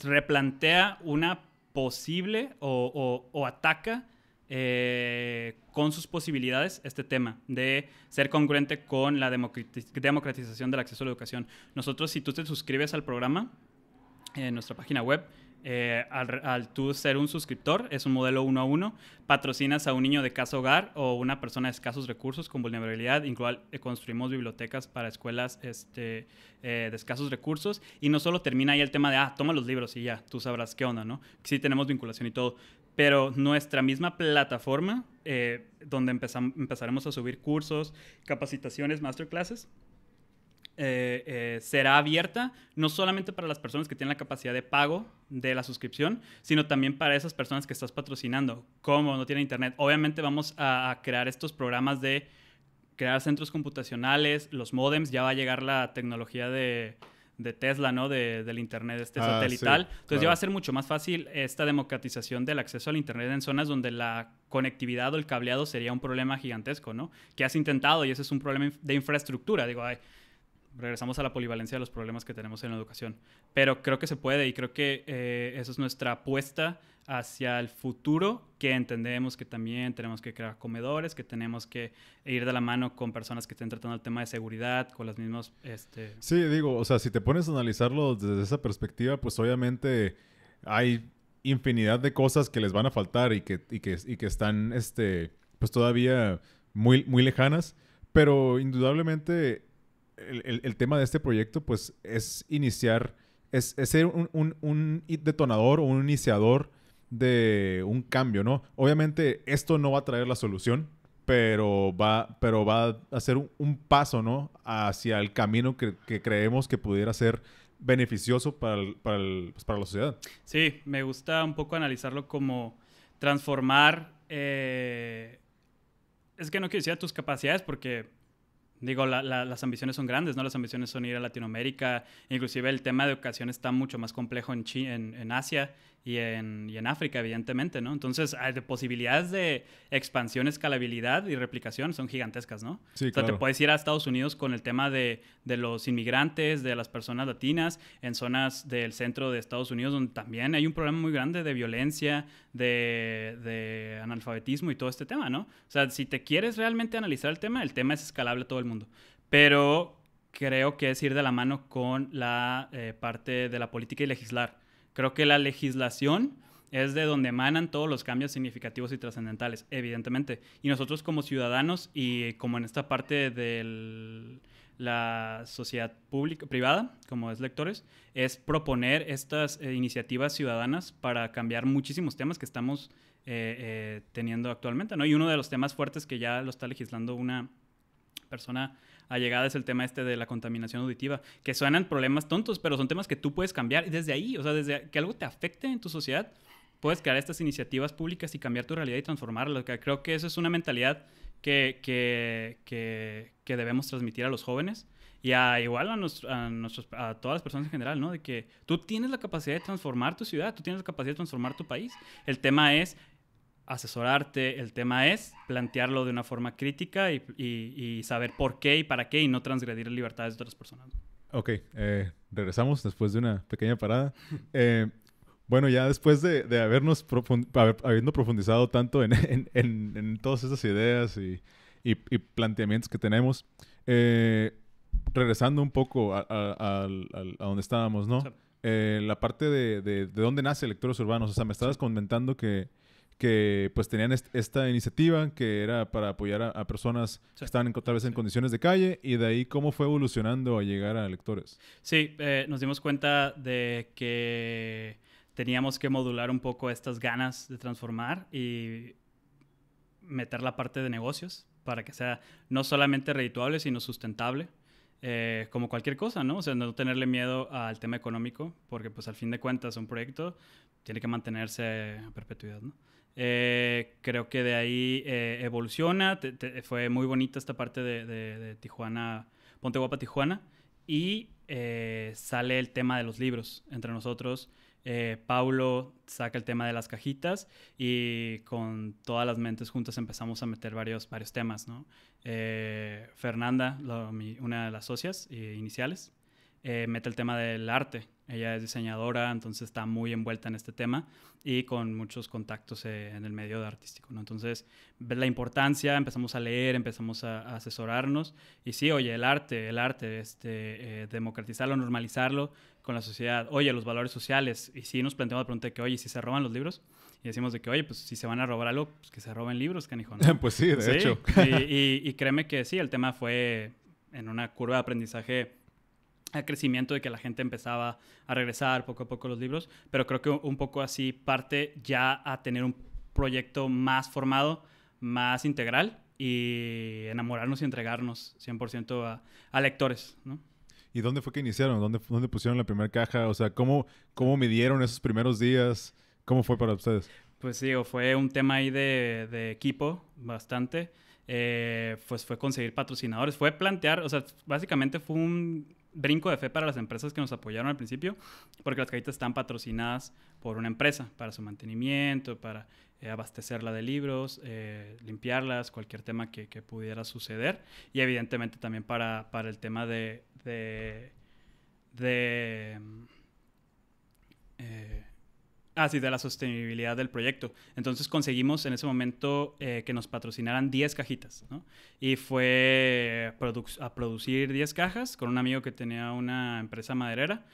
replantea una posible o ataca con sus posibilidades este tema de ser congruente con la democratización del acceso a la educación. Nosotros, si tú te suscribes al programa en nuestra página web, al tú ser un suscriptor, es un modelo 1 a 1, patrocinas a un niño de casa hogar o una persona de escasos recursos con vulnerabilidad, construimos bibliotecas para escuelas de escasos recursos, y no solo termina ahí el tema de, toma los libros y ya, tú sabrás qué onda, ¿no? Sí tenemos vinculación y todo, pero nuestra misma plataforma, donde empezaremos a subir cursos, capacitaciones, masterclasses, será abierta no solamente para las personas que tienen la capacidad de pago de la suscripción, sino también para esas personas que estás patrocinando. Como no tienen internet, obviamente vamos a crear estos programas de crear centros computacionales, los módems, ya va a llegar la tecnología de Tesla, ¿no? Del internet satelital. Sí, entonces claro, ya va a ser mucho más fácil esta democratización del acceso al internet en zonas donde la conectividad o el cableado sería un problema gigantesco, ¿no? Que has intentado, y ese es un problema de infraestructura. Digo, regresamos a la polivalencia de los problemas que tenemos en la educación. Pero creo que se puede, y creo que esa es nuestra apuesta hacia el futuro, que entendemos que también tenemos que crear comedores, que tenemos que ir de la mano con personas que estén tratando el tema de seguridad, con las mismas... Sí, digo, o sea, si te pones a analizarlo desde esa perspectiva, pues obviamente hay infinidad de cosas que les van a faltar y que están pues todavía muy, muy lejanas, pero indudablemente el tema de este proyecto pues es iniciar, es ser un detonador o un iniciador de un cambio, ¿no? Obviamente esto no va a traer la solución, pero va a ser un paso, ¿no? Hacia el camino que creemos que pudiera ser beneficioso para la sociedad. Sí, me gusta un poco analizarlo como transformar... es que no quiero decir tus capacidades porque Digo, las ambiciones son grandes, ¿no? Las ambiciones son ir a Latinoamérica. Inclusive el tema de educación está mucho más complejo en Asia y en África, evidentemente, ¿no? Entonces, de posibilidades de expansión, escalabilidad y replicación son gigantescas, ¿no? Sí, O sea, te claro. puedes ir a Estados Unidos con el tema de los inmigrantes, de las personas latinas, en zonas del centro de Estados Unidos donde también hay un problema muy grande de violencia, de analfabetismo y todo este tema, ¿no? O sea, si te quieres realmente analizar el tema es escalable a todo el mundo. Pero creo que es ir de la mano con la parte de la política y legislar. Creo que la legislación es de donde emanan todos los cambios significativos y trascendentales, evidentemente. Y nosotros como ciudadanos y como en esta parte de la sociedad pública, privada, como es lectores, es proponer estas iniciativas ciudadanas para cambiar muchísimos temas que estamos teniendo actualmente, ¿no? Y uno de los temas fuertes que ya lo está legislando una persona allegada es el tema este de la contaminación auditiva, que suenan problemas tontos, pero son temas que tú puedes cambiar y desde ahí, o sea, desde que algo te afecte en tu sociedad, puedes crear estas iniciativas públicas y cambiar tu realidad y transformarla. Creo que eso es una mentalidad que debemos transmitir a los jóvenes y igual a todas las personas en general, ¿no? De que tú tienes la capacidad de transformar tu ciudad, tú tienes la capacidad de transformar tu país. El tema es asesorarte, el tema es plantearlo de una forma crítica y saber por qué y para qué y no transgredir libertades de otras personas. Ok, regresamos después de una pequeña parada. Bueno, ya después de habiendo profundizado tanto en todas esas ideas y planteamientos que tenemos, regresando un poco a donde estábamos, ¿no? O sea, La parte de dónde nace Lectores Urbanos. O sea, me estabas comentando que pues tenían esta iniciativa que era para apoyar a personas que estaban tal vez en condiciones de calle, y de ahí cómo fue evolucionando a llegar a lectores. Sí, nos dimos cuenta de que teníamos que modular un poco estas ganas de transformar y meter la parte de negocios para que sea no solamente redituable, sino sustentable. Como cualquier cosa, ¿no? O sea, no tenerle miedo al tema económico, porque pues al fin de cuentas un proyecto tiene que mantenerse a perpetuidad, ¿no? Creo que de ahí evoluciona. Fue muy bonita esta parte de Tijuana, Ponte Guapa Tijuana. Y sale el tema de los libros entre nosotros. Paulo saca el tema de las cajitas y con todas las mentes juntas empezamos a meter varios temas, ¿no? Fernanda, una de las socias iniciales, mete el tema del arte. Ella es diseñadora, entonces está muy envuelta en este tema y con muchos contactos en el medio artístico, ¿no? Entonces, ves la importancia, empezamos a leer, empezamos a asesorarnos y sí, oye, el arte, democratizarlo, normalizarlo con la sociedad. Oye, los valores sociales. Y sí nos planteamos la pregunta de que, oye, si se roban los libros, y decimos de que, oye, pues si se van a robar algo, pues que se roben libros, canijo, ¿no? Pues sí, de hecho. Y créeme que sí, el tema fue en una curva de aprendizaje al crecimiento de que la gente empezaba a regresar poco a poco los libros, pero creo que un poco así parte ya a tener un proyecto más formado, más integral y enamorarnos y entregarnos 100% a lectores, ¿no? ¿Y dónde fue que iniciaron? ¿Dónde pusieron la primera caja? O sea, ¿cómo midieron esos primeros días? ¿Cómo fue para ustedes? Pues sí, fue un tema ahí de equipo bastante. Pues fue conseguir patrocinadores, fue plantear, o sea, básicamente fue un brinco de fe para las empresas que nos apoyaron al principio, porque las cajitas están patrocinadas por una empresa para su mantenimiento, para abastecerla de libros, limpiarlas, cualquier tema que pudiera suceder, y evidentemente también para el tema de la sostenibilidad del proyecto. Entonces conseguimos en ese momento que nos patrocinaran 10 cajitas, ¿no? Y fue a producir 10 cajas con un amigo que tenía una empresa maderera,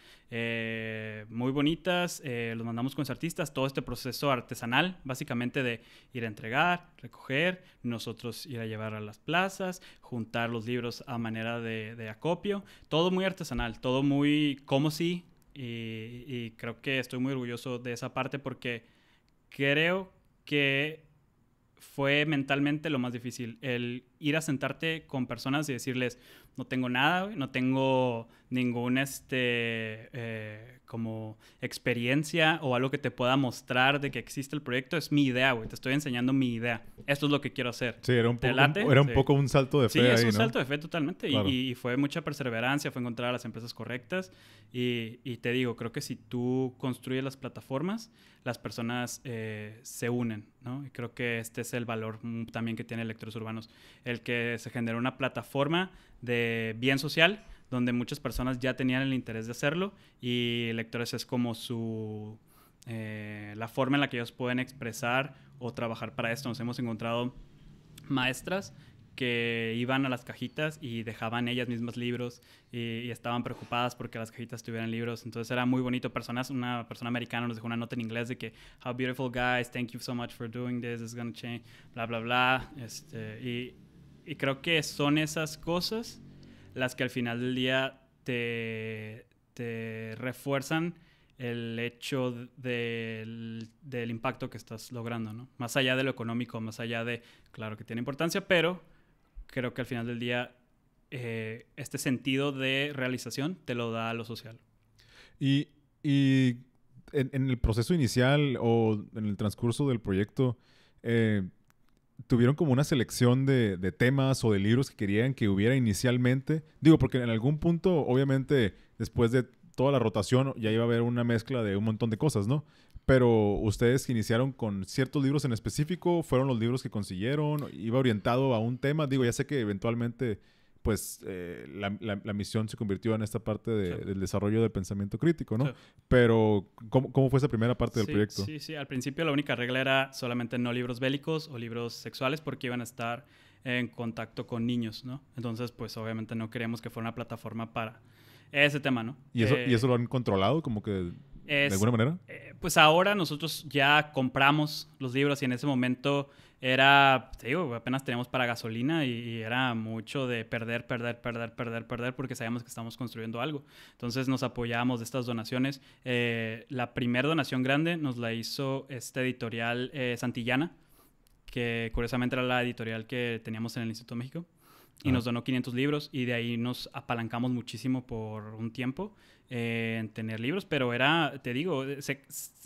muy bonitas, los mandamos con los artistas, todo este proceso artesanal, básicamente de ir a entregar, recoger, nosotros ir a llevar a las plazas, juntar los libros a manera de acopio, todo muy artesanal, todo muy como si. Y creo que estoy muy orgulloso de esa parte porque creo que fue mentalmente lo más difícil, el ir a sentarte con personas y decirles, No tengo nada, güey. No tengo ningún, como experiencia o algo que te pueda mostrar de que existe el proyecto. Es mi idea, güey. Te estoy enseñando mi idea. Esto es lo que quiero hacer. Sí, era un ¿Te poco, late? era un Sí. poco un salto de fe Sí, ahí, es un ¿no? salto de fe totalmente. Claro. Y fue mucha perseverancia, fue encontrar a las empresas correctas. Y te digo, creo que si tú construyes las plataformas, las personas se unen, ¿no? Y creo que este es el valor también que tiene Lectores Urbanos. El que se genera una plataforma de bien social donde muchas personas ya tenían el interés de hacerlo y Lectores es como la forma en la que ellos pueden expresar o trabajar para esto. Nos hemos encontrado maestras que iban a las cajitas y dejaban ellas mismas libros y estaban preocupadas porque las cajitas tuvieran libros. Entonces era muy bonito. Una persona americana nos dejó una nota en inglés de que how beautiful guys, thank you so much for doing this, it's gonna change, bla, bla, bla. Y creo que son esas cosas las que al final del día te refuerzan el hecho del impacto que estás logrando, ¿no? Más allá de lo económico, más allá de, claro que tiene importancia, pero creo que al final del día este sentido de realización te lo da lo social. Y en el proceso inicial o en el transcurso del proyecto, ¿tuvieron como una selección de temas o de libros que querían que hubiera inicialmente? Digo, porque en algún punto, obviamente, después de toda la rotación, ya iba a haber una mezcla de un montón de cosas, ¿no? Pero ustedes que iniciaron con ciertos libros en específico, ¿fueron los libros que consiguieron? ¿Iba orientado a un tema? Digo, ya sé que eventualmente, pues, la misión se convirtió en esta parte del desarrollo del pensamiento crítico, ¿no? Sí. Pero, ¿cómo fue esa primera parte del proyecto? Sí. Al principio la única regla era solamente no libros bélicos o libros sexuales porque iban a estar en contacto con niños, ¿no? Entonces, pues, obviamente no queríamos que fuera una plataforma para ese tema, ¿no? ¿Y eso lo han controlado como que de alguna manera? Pues ahora nosotros ya compramos los libros y en ese momento era, te digo, apenas teníamos para gasolina y era mucho de perder porque sabíamos que estábamos construyendo algo. Entonces nos apoyábamos de estas donaciones. La primera donación grande nos la hizo esta editorial Santillana, que curiosamente era la editorial que teníamos en el Instituto de México. Y nos donó 500 libros y de ahí nos apalancamos muchísimo por un tiempo en tener libros. Pero era, te digo,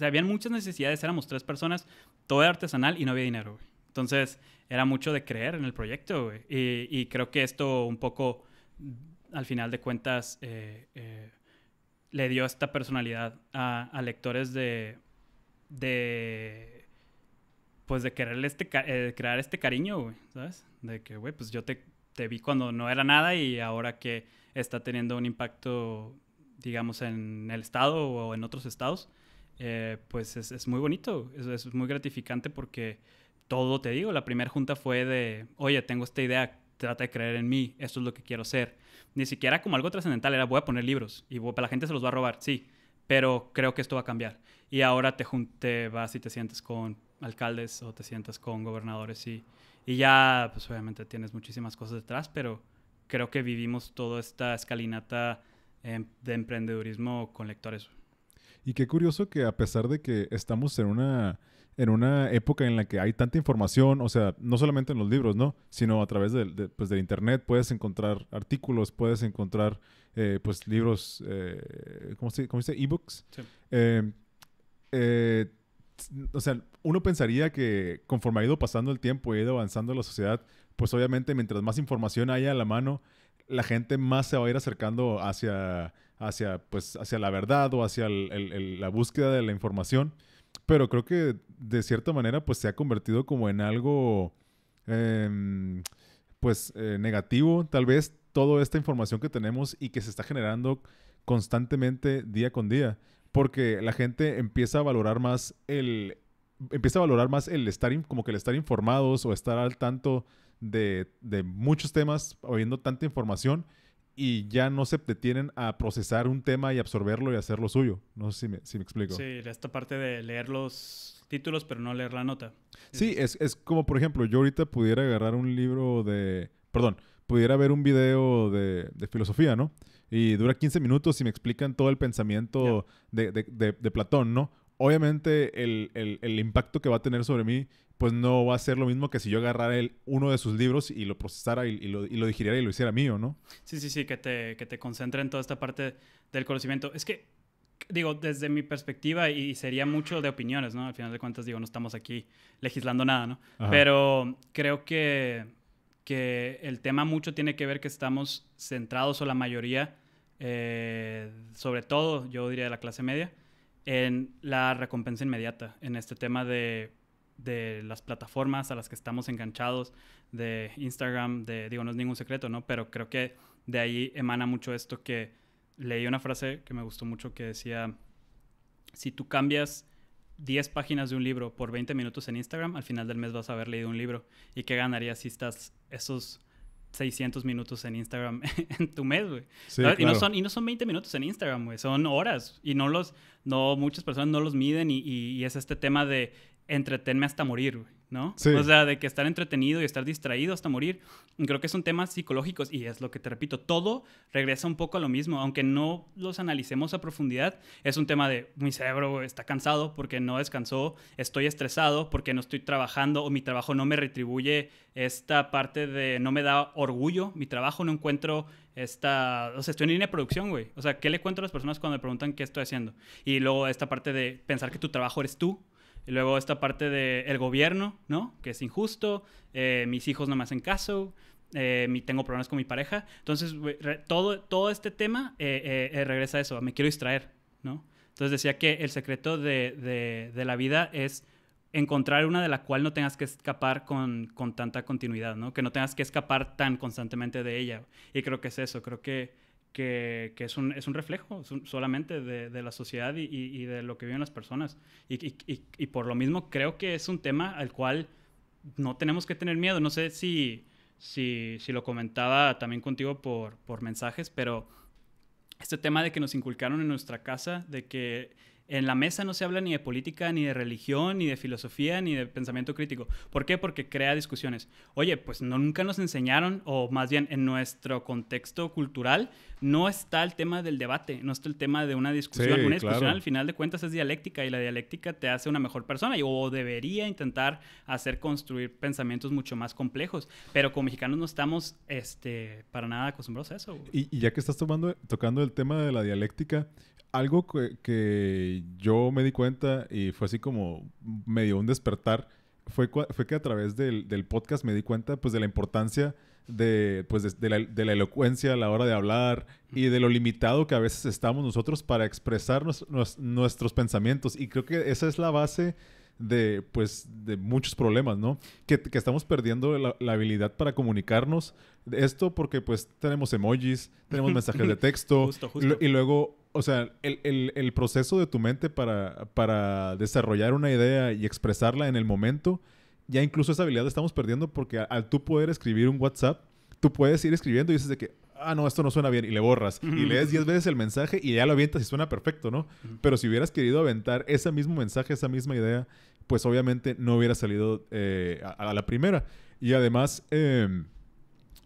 habían muchas necesidades. Éramos 3 personas, todo era artesanal y no había dinero, güey. Entonces era mucho de creer en el proyecto, güey. Y creo que esto un poco, al final de cuentas, le dio esta personalidad a lectores pues de quererle crear este cariño, güey, ¿sabes? De que, güey, pues yo te vi cuando no era nada y ahora que está teniendo un impacto, digamos, en el estado o en otros estados, pues es muy bonito, es muy gratificante porque todo, te digo, la primera junta fue de, oye, tengo esta idea, trata de creer en mí, esto es lo que quiero hacer. Ni siquiera como algo trascendental, era voy a poner libros y la gente se los va a robar, sí, pero creo que esto va a cambiar. Y ahora te vas y te sientes con alcaldes o te sientas con gobernadores y ya, pues obviamente tienes muchísimas cosas detrás, pero creo que vivimos toda esta escalinata de emprendedurismo con lectores. Y qué curioso que a pesar de que estamos en una época en la que hay tanta información, o sea, no solamente en los libros, ¿no? Sino a través pues del internet puedes encontrar artículos, puedes encontrar pues libros, ¿cómo se dice? E-books. Sí. O sea, uno pensaría que conforme ha ido pasando el tiempo y ha ido avanzando la sociedad, pues obviamente mientras más información haya a la mano, la gente más se va a ir acercando hacia la verdad o hacia la búsqueda de la información. Pero creo que de cierta manera pues se ha convertido como en algo negativo, tal vez, toda esta información que tenemos y que se está generando constantemente día con día. Porque la gente empieza a valorar más el estar, como que el estar informados o estar al tanto de muchos temas, habiendo tanta información, y ya no se detienen a procesar un tema y absorberlo y hacerlo suyo. No sé si me explico. Sí, esta parte de leer los títulos pero no leer la nota. Sí, es como, por ejemplo, yo ahorita pudiera agarrar un libro pudiera ver un video de filosofía, ¿no? Y dura 15 minutos y me explican todo el pensamiento de Platón, ¿no? obviamente el impacto que va a tener sobre mí, pues no va a ser lo mismo que si yo agarrara uno de sus libros y lo procesara y lo digiriera y lo hiciera mío, ¿no? Sí, que te concentre en toda esta parte del conocimiento. Es que, digo, desde mi perspectiva, y sería mucho de opiniones, ¿no? Al final de cuentas, digo, no estamos aquí legislando nada, ¿no? Ajá. Pero creo que el tema mucho tiene que ver que estamos centrados, o la mayoría, sobre todo, yo diría de la clase media, en la recompensa inmediata, en este tema de las plataformas a las que estamos enganchados, de Instagram, digo, no es ningún secreto, ¿no? Pero creo que de ahí emana mucho esto que leí una frase que me gustó mucho que decía, si tú cambias 10 páginas de un libro por 20 minutos en Instagram, al final del mes vas a haber leído un libro. ¿Y qué ganarías si estás esos 600 minutos en Instagram en tu mes, güey? Sí, ¿Sabes? claro. Y no son 20 minutos en Instagram, güey, son horas. Y muchas personas no los miden y es este tema de entretenme hasta morir, güey, ¿no? Sí. O sea, de que estar entretenido y estar distraído hasta morir. Y creo que son temas psicológicos y es lo que te repito, todo regresa un poco a lo mismo, aunque no los analicemos a profundidad. Es un tema de mi cerebro está cansado porque no descansó, estoy estresado porque no estoy trabajando o mi trabajo no me retribuye esta parte de no me da orgullo, mi trabajo no encuentro o sea, estoy en línea de producción, güey. O sea, ¿qué le cuento a las personas cuando me preguntan qué estoy haciendo? Y luego esta parte de pensar que tu trabajo eres tú. Y luego esta parte del gobierno, ¿no? Que es injusto, mis hijos no me hacen caso, tengo problemas con mi pareja. Entonces, todo este tema regresa a eso, me quiero distraer, ¿no? Entonces decía que el secreto de la vida es encontrar una de la cual no tengas que escapar con tanta continuidad, ¿no? Que no tengas que escapar tan constantemente de ella. Y creo que es eso, creo que es un reflejo solamente de la sociedad y de lo que viven las personas. Y por lo mismo creo que es un tema al cual no tenemos que tener miedo. No sé si lo comentaba también contigo por mensajes, pero este tema de que nos inculcaron en nuestra casa, de que en la mesa no se habla ni de política, ni de religión, ni de filosofía, ni de pensamiento crítico. ¿Por qué? Porque crea discusiones. Oye, pues nunca nos enseñaron, o más bien en nuestro contexto cultural, no está el tema del debate, no está el tema de una discusión. Sí, Una discusión claro. al final de cuentas es dialéctica y la dialéctica te hace una mejor persona o debería intentar hacer construir pensamientos mucho más complejos. Pero como mexicanos no estamos para nada acostumbrados a eso. Y ya que estás tocando el tema de la dialéctica, algo que yo me di cuenta y fue así como medio un despertar, fue que a través del podcast me di cuenta pues de la importancia de la elocuencia a la hora de hablar y de lo limitado que a veces estamos nosotros para expresar nuestros pensamientos. Y creo que esa es la base de muchos problemas, ¿no? Que estamos perdiendo la habilidad para comunicarnos. Esto porque pues tenemos emojis, tenemos mensajes de texto. Justo. Y luego, o sea, el proceso de tu mente para desarrollar una idea y expresarla en el momento, ya incluso esa habilidad la estamos perdiendo porque al tú poder escribir un WhatsApp, tú puedes ir escribiendo y dices de que, no, esto no suena bien, y le borras. Y lees 10 veces el mensaje y ya lo avientas y suena perfecto, ¿no? Pero si hubieras querido aventar ese mismo mensaje, esa misma idea, pues obviamente no hubiera salido a la primera. Y además,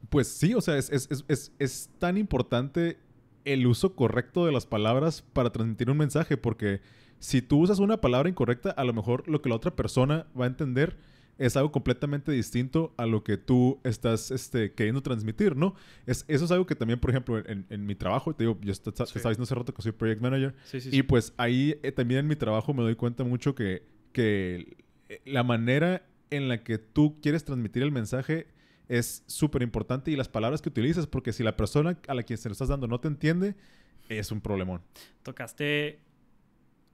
pues sí, o sea, es tan importante el uso correcto de las palabras para transmitir un mensaje, porque si tú usas una palabra incorrecta, a lo mejor lo que la otra persona va a entender es algo completamente distinto a lo que tú estás queriendo transmitir, ¿no? Eso es algo que también, por ejemplo, en mi trabajo, te digo, yo te estaba diciendo hace rato que soy project manager, y pues ahí también en mi trabajo me doy cuenta mucho que la manera en la que tú quieres transmitir el mensaje es súper importante y las palabras que utilizas, porque si la persona a la que se lo estás dando no te entiende, es un problemón. Tocaste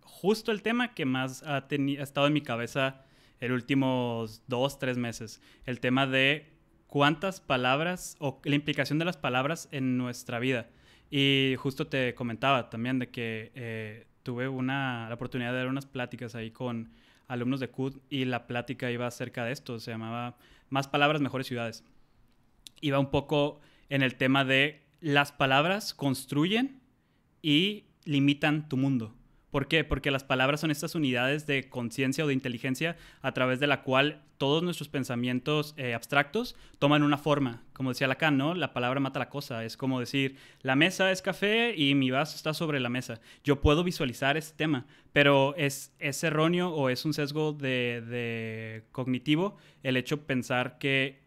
justo el tema que más ha estado en mi cabeza el últimos 2-3 meses. El tema de cuántas palabras o la implicación de las palabras en nuestra vida. Y justo te comentaba también de que tuve la oportunidad de dar unas pláticas ahí con alumnos de CUT y la plática iba acerca de esto. Se llamaba Más palabras, mejores ciudades. Iba un poco en el tema de las palabras construyen y limitan tu mundo. ¿Por qué? Porque las palabras son estas unidades de conciencia o de inteligencia a través de la cual todos nuestros pensamientos abstractos toman una forma. Como decía Lacan, ¿no? La palabra mata la cosa. Es como decir, la mesa es café y mi vaso está sobre la mesa. Yo puedo visualizar ese tema, pero es erróneo o es un sesgo de cognitivo el hecho de pensar que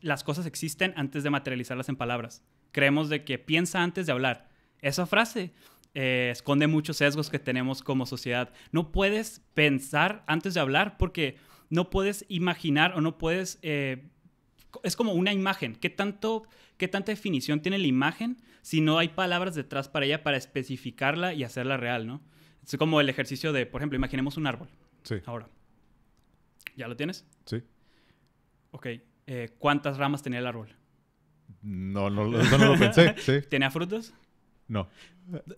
las cosas existen antes de materializarlas en palabras. Creemos de que piensa antes de hablar. Esa frase esconde muchos sesgos que tenemos como sociedad. No puedes pensar antes de hablar porque no puedes imaginar o no puedes... es como una imagen. ¿Qué tanta definición tiene la imagen si no hay palabras detrás para ella para especificarla y hacerla real, ¿no? Es como el ejercicio de, por ejemplo, imaginemos un árbol. Sí. Ahora. ¿Ya lo tienes? Sí. Ok. ¿Cuántas ramas tenía el árbol? No lo pensé. Sí. ¿Tenía frutos? No.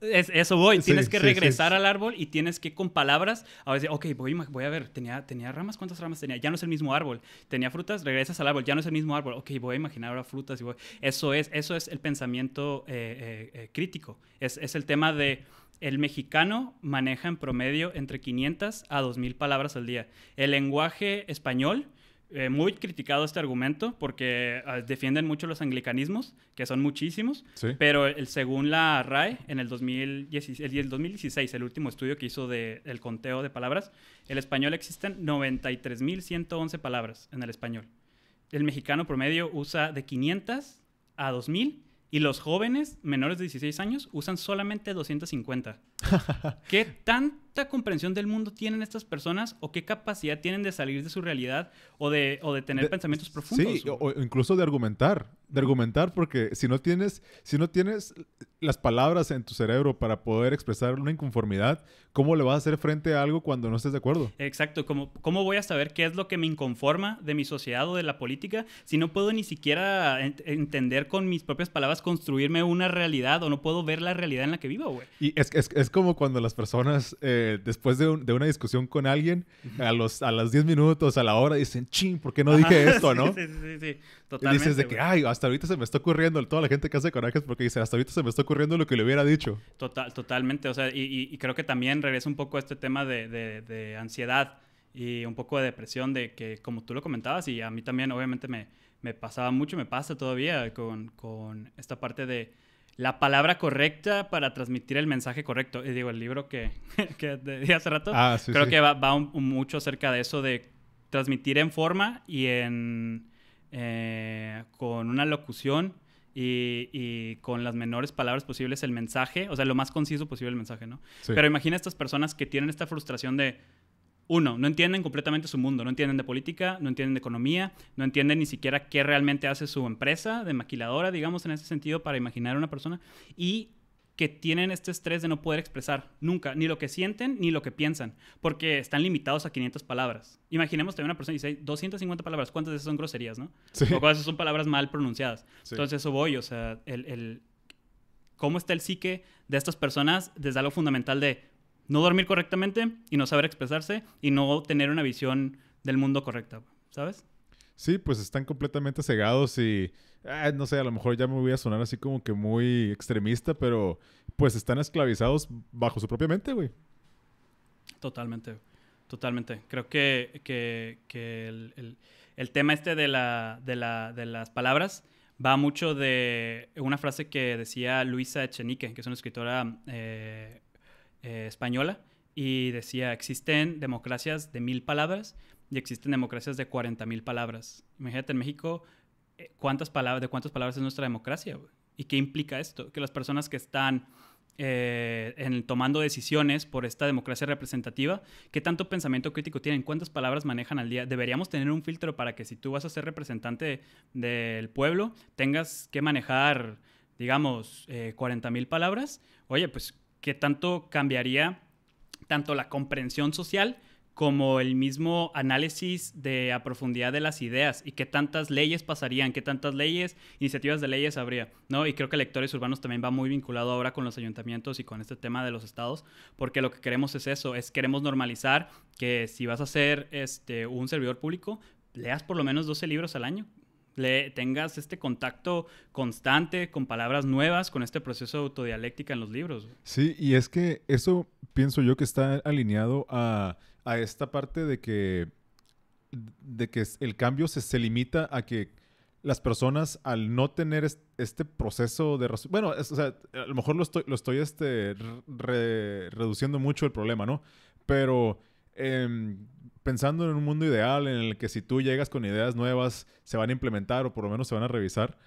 Eso voy. Sí, Tienes que sí, regresar sí. al árbol y tienes que con palabras a decir, ok, voy a ver, ¿tenía ramas? ¿Cuántas ramas tenía? Ya no es el mismo árbol. ¿Tenía frutas? Regresas al árbol, ya no es el mismo árbol. Ok, voy a imaginar ahora frutas. Eso es el pensamiento crítico. Es el tema de... El mexicano maneja en promedio entre 500 a 2,000 palabras al día. El lenguaje español... muy criticado este argumento porque defienden mucho los anglicanismos, que son muchísimos, Sí. pero según la RAE, en el 2016, el último estudio que hizo del conteo de palabras, el español existen 93,111 palabras en el español. El mexicano promedio usa de 500 a 2,000 y los jóvenes menores de 16 años usan solamente 250. ¿Qué tanta comprensión del mundo tienen estas personas o qué capacidad tienen de salir de su realidad o de tener pensamientos profundos? Sí, o incluso de argumentar. De argumentar porque si no tienes las palabras en tu cerebro para poder expresar una inconformidad, ¿cómo le vas a hacer frente a algo cuando no estés de acuerdo? Exacto. ¿Cómo voy a saber qué es lo que me inconforma de mi sociedad o de la política si no puedo ni siquiera entender con mis propias palabras, construirme una realidad o no puedo ver la realidad en la que vivo, güey? Y es como cuando las personas, después de una discusión con alguien, a los 10 minutos, a la hora, dicen, ching, ¿por qué no dije esto, no? Sí. Y Totalmente, dices de que, ay, hasta ahorita se me está ocurriendo, toda la gente que hace corajes porque dice, hasta ahorita se me está ocurriendo lo que le hubiera dicho. Totalmente. O sea, y creo que también regresa un poco a este tema de ansiedad y un poco de depresión de que, como tú lo comentabas, y a mí también obviamente me pasaba mucho, me pasa todavía con esta parte de la palabra correcta para transmitir el mensaje correcto. Y digo, el libro que di hace rato, creo que va mucho acerca de eso de transmitir en forma y con una locución y con las menores palabras posibles el mensaje, o sea, lo más conciso posible el mensaje, ¿no? Sí. Pero imagina estas personas que tienen esta frustración de, uno, no entienden completamente su mundo, no entienden de política, no entienden de economía, no entienden ni siquiera qué realmente hace su empresa de maquiladora, digamos, en ese sentido, para imaginar a una persona, y que tienen este estrés de no poder expresar nunca ni lo que sienten ni lo que piensan, porque están limitados a 500 palabras. Imaginemos también una persona y dice 250 palabras, ¿cuántas de esas son groserías, no? Sí. O cuántas son palabras mal pronunciadas. Sí. Entonces eso voy, o sea, cómo está el psique de estas personas desde algo fundamental de no dormir correctamente y no saber expresarse y no tener una visión del mundo correcta, ¿sabes? Sí, pues están completamente cegados y, no sé, a lo mejor ya me voy a sonar así como que muy extremista, pero pues están esclavizados bajo su propia mente, güey. Totalmente. Creo que el tema este de las palabras va mucho de una frase que decía Luisa Echenique, que es una escritora española, y decía, existen democracias de 1,000 palabras y existen democracias de 40,000 palabras. Imagínate en México, ¿de cuántas palabras es nuestra democracia, güey? ¿Y qué implica esto? Que las personas que están tomando decisiones por esta democracia representativa, ¿qué tanto pensamiento crítico tienen? ¿Cuántas palabras manejan al día? Deberíamos tener un filtro para que si tú vas a ser representante del pueblo, tengas que manejar, digamos, 40,000 palabras. Oye, pues, ¿qué tanto cambiaría tanto la comprensión social como el mismo análisis a profundidad de las ideas y qué tantas leyes pasarían, qué tantas iniciativas de leyes habría, ¿no? Y creo que Lectores Urbanos también va muy vinculado ahora con los ayuntamientos y con este tema de los estados, porque lo que queremos es eso, queremos normalizar que si vas a ser un servidor público, leas por lo menos 12 libros al año. tengas este contacto constante con palabras nuevas, con este proceso de autodialéctica en los libros. Sí, y es que eso pienso yo que está alineado a esta parte de que el cambio se limita a que las personas al no tener este proceso de... Bueno, o sea, a lo mejor lo estoy reduciendo mucho el problema, ¿no? Pero pensando en un mundo ideal en el que si tú llegas con ideas nuevas se van a implementar o por lo menos se van a revisar,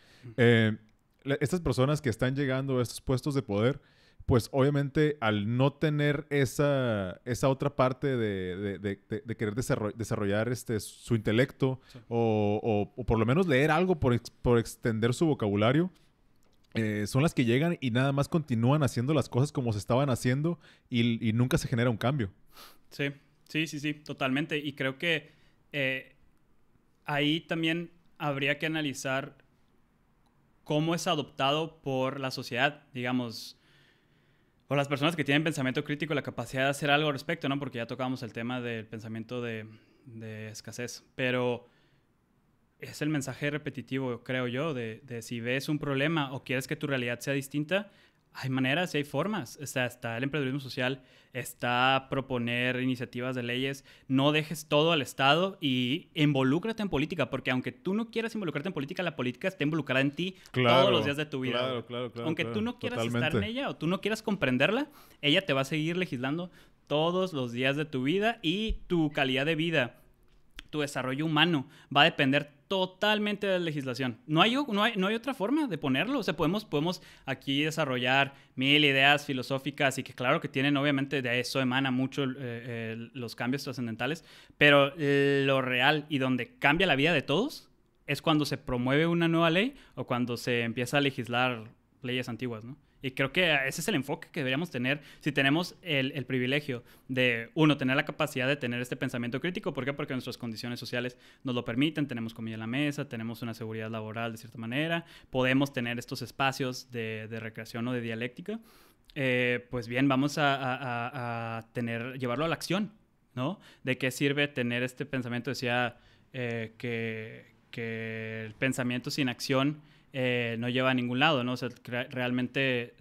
estas personas que están llegando a estos puestos de poder, pues obviamente al no tener esa otra parte de querer desarrollar su intelecto Sí. o por lo menos leer algo por extender su vocabulario, son las que llegan y nada más continúan haciendo las cosas como se estaban haciendo y nunca se genera un cambio. Sí, sí, totalmente. Y creo que ahí también habría que analizar cómo es adoptado por la sociedad, digamos, o las personas que tienen pensamiento crítico, la capacidad de hacer algo al respecto, ¿no? Porque ya tocamos el tema del pensamiento de escasez. Pero es el mensaje repetitivo, creo yo, de si ves un problema o quieres que tu realidad sea distinta, hay maneras y hay formas. O sea, está el emprendedurismo social, está proponer iniciativas de leyes. No dejes todo al Estado y involúcrate en política, porque aunque tú no quieras involucrarte en política, la política está involucrada en ti todos los días de tu vida. Claro. Aunque tú no quieras Totalmente. estar en ella o tú no quieras comprenderla, ella te va a seguir legislando todos los días de tu vida y tu calidad de vida, tu desarrollo humano va a depender totalmente de la legislación. No hay otra forma de ponerlo. O sea, podemos aquí desarrollar 1000 ideas filosóficas y que claro que tienen, obviamente, de eso emana mucho los cambios trascendentales, pero lo real y donde cambia la vida de todos es cuando se promueve una nueva ley o cuando se empieza a legislar leyes antiguas, ¿no? Y creo que ese es el enfoque que deberíamos tener si tenemos el privilegio de, uno, tener la capacidad de tener este pensamiento crítico. ¿Por qué? Porque nuestras condiciones sociales nos lo permiten. Tenemos comida en la mesa, tenemos una seguridad laboral de cierta manera, podemos tener estos espacios de recreación o de dialéctica. Pues bien, vamos a llevarlo a la acción, ¿no? ¿De qué sirve tener este pensamiento? Decía que el pensamiento sin acción no lleva a ningún lado, ¿no? O sea, realmente,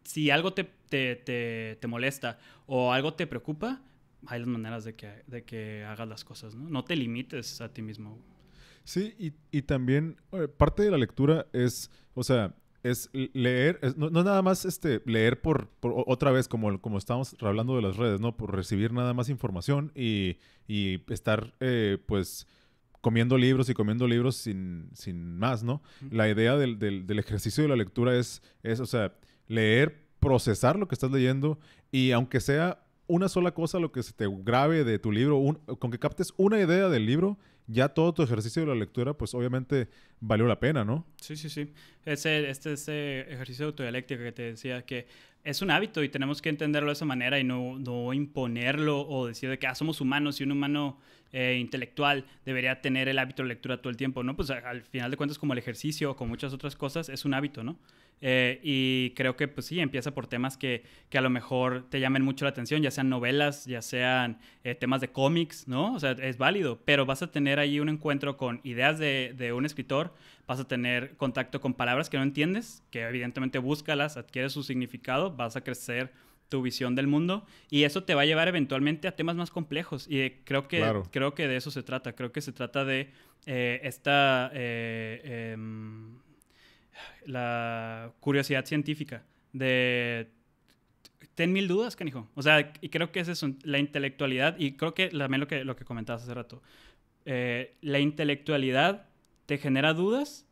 si algo te molesta o algo te preocupa, hay las maneras de que hagas las cosas, ¿no? No te limites a ti mismo. Sí, y también parte de la lectura es, o sea, es leer, no nada más leer por otra vez, como estábamos hablando de las redes, ¿no? Por recibir nada más información y estar, pues comiendo libros sin más, ¿no? La idea del ejercicio de la lectura es, o sea, leer, procesar lo que estás leyendo y aunque sea una sola cosa lo que se te grabe de tu libro, con que captes una idea del libro, ya todo tu ejercicio de la lectura, pues obviamente valió la pena, ¿no? Sí. Ese ejercicio de autodialéctica que te decía, que es un hábito y tenemos que entenderlo de esa manera y no imponerlo o decir de que somos humanos y un humano intelectual debería tener el hábito de lectura todo el tiempo, ¿no? Pues al final de cuentas, como el ejercicio o como muchas otras cosas, es un hábito, ¿no? Y creo que, pues sí, empieza por temas que a lo mejor te llamen mucho la atención, ya sean novelas, ya sean temas de cómics, ¿no? O sea, es válido, pero vas a tener ahí un encuentro con ideas de un escritor, vas a tener contacto con palabras que no entiendes, que evidentemente búscalas, adquieres su significado, vas a crecer tu visión del mundo y eso te va a llevar eventualmente a temas más complejos y creo que de eso se trata. Creo que se trata de la curiosidad científica de ten 1000 dudas, canijo. O sea, y creo que es eso, la intelectualidad, y creo que también lo que comentabas hace rato, la intelectualidad te genera dudas,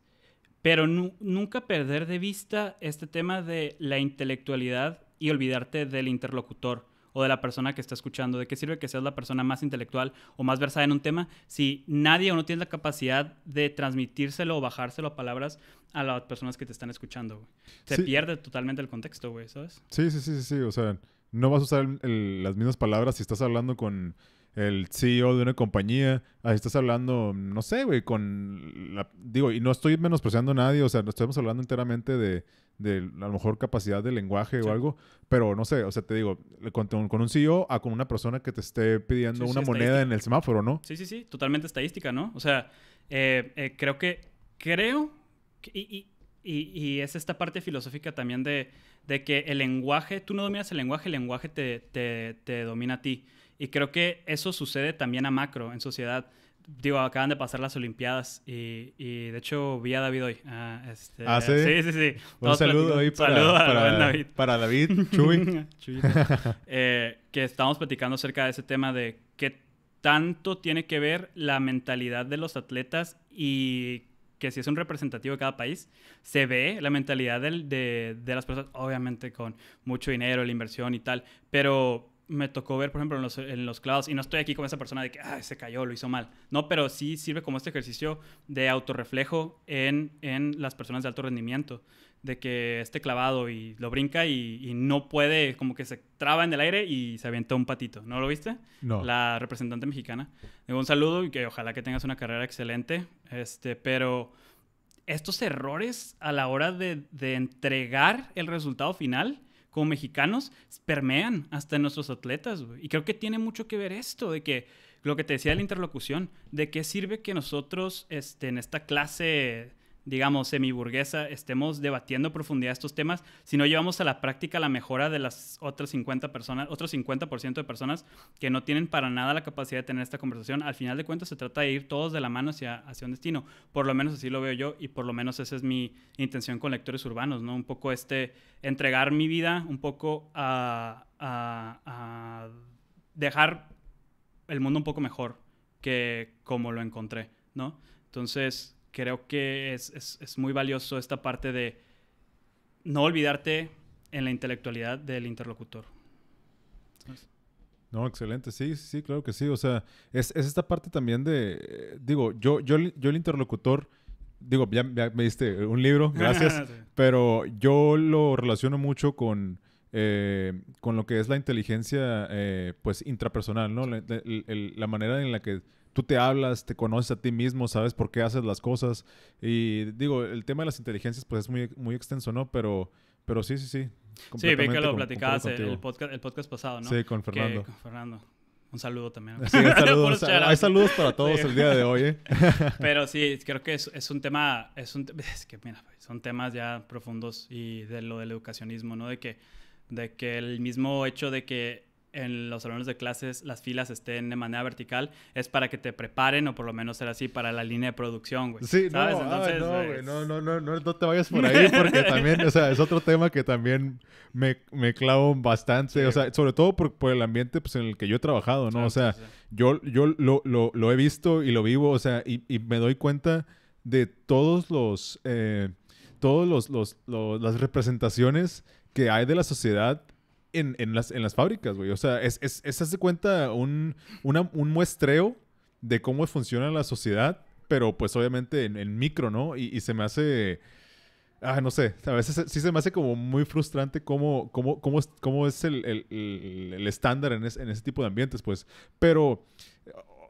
pero nunca perder de vista este tema de la intelectualidad y olvidarte del interlocutor o de la persona que está escuchando. ¿De qué sirve que seas la persona más intelectual o más versada en un tema si nadie o no tienes la capacidad de transmitírselo o bajárselo a palabras a las personas que te están escuchando, güey? Se pierde totalmente el contexto, güey, ¿sabes? Sí. O sea, no vas a usar las mismas palabras si estás hablando con el CEO de una compañía, ahí estás hablando, no sé, güey, digo, y no estoy menospreciando a nadie, o sea, no estamos hablando enteramente de a lo mejor capacidad de lenguaje Sí. o algo, pero no sé, o sea, te digo, con un CEO a con una persona que te esté pidiendo Sí, una moneda en el semáforo, ¿no? Sí, totalmente estadística, ¿no? O sea, creo y es esta parte filosófica también de que el lenguaje, tú no dominas el lenguaje te domina a ti. Y creo que eso sucede también a macro, en sociedad. Digo, acaban de pasar las Olimpiadas y de hecho vi a David hoy. Sí. Sí. Un saludo ahí Saludo al buen David. Para David, Chuy. Chuyito. Que estábamos platicando acerca de ese tema de qué tanto tiene que ver la mentalidad de los atletas y que si es un representativo de cada país, se ve la mentalidad de las personas, obviamente con mucho dinero, la inversión y tal, pero me tocó ver, por ejemplo, en los clavados, y no estoy aquí como esa persona de que se cayó, lo hizo mal. No, pero sí sirve como este ejercicio de autorreflejo en las personas de alto rendimiento, de que esté clavado y lo brinca y no puede, como que se traba en el aire y se avienta un patito. ¿No lo viste? No. La representante mexicana. Digo, un saludo y que ojalá que tengas una carrera excelente. Pero estos errores a la hora de entregar el resultado final como mexicanos permean hasta en nuestros atletas, güey. Y creo que tiene mucho que ver esto de que lo que te decía de la interlocución, de qué sirve que nosotros en esta clase, digamos, semiburguesa, estemos debatiendo a profundidad estos temas si no llevamos a la práctica la mejora de las otras 50 personas, otros 50% de personas que no tienen para nada la capacidad de tener esta conversación. Al final de cuentas se trata de ir todos de la mano hacia un destino. Por lo menos así lo veo yo y por lo menos esa es mi intención con Lectores Urbanos, ¿no? Un poco entregar mi vida un poco a dejar el mundo un poco mejor que como lo encontré, ¿no? Entonces creo que es muy valioso esta parte de no olvidarte en la intelectualidad del interlocutor. ¿Sabes? No, excelente. Sí, claro que sí. O sea, es esta parte también de... digo, yo el interlocutor... Digo, ya me diste un libro, gracias. Sí. Pero yo lo relaciono mucho con lo que es la inteligencia, pues, intrapersonal, ¿no? La manera en la que tú te hablas, te conoces a ti mismo, sabes por qué haces las cosas. Y digo, el tema de las inteligencias, pues, es muy, muy extenso, ¿no? Pero sí. Sí, vi que Completamente lo platicabas concuerdo el contigo. podcast pasado, ¿no? Sí, con Fernando. Con Fernando. Un saludo también. Sí, saludos. Puros shoutouts. Hay saludos para todos Sí. el día de hoy, ¿eh? Pero sí, creo que es un tema, es que mira, son temas ya profundos y de lo del educacionismo, ¿no? De que el mismo hecho de que en los salones de clases las filas estén de manera vertical es para que te preparen o por lo menos ser así para la línea de producción, güey. Sí, ¿sabes? no, Entonces, no, güey, no te vayas por ahí porque también, o sea, es otro tema que también me clavo bastante, Sí. o sea, sobre todo por el ambiente pues, en el que yo he trabajado, ¿no? Claro, O sea, sí. yo lo he visto y lo vivo, o sea, y me doy cuenta de todas las representaciones que hay de la sociedad en las fábricas, güey. O sea, haz de cuenta un muestreo de cómo funciona la sociedad, pero pues obviamente en micro, ¿no? Y se me hace... no sé, a veces sí se me hace como muy frustrante cómo es el estándar en ese tipo de ambientes, pues. Pero,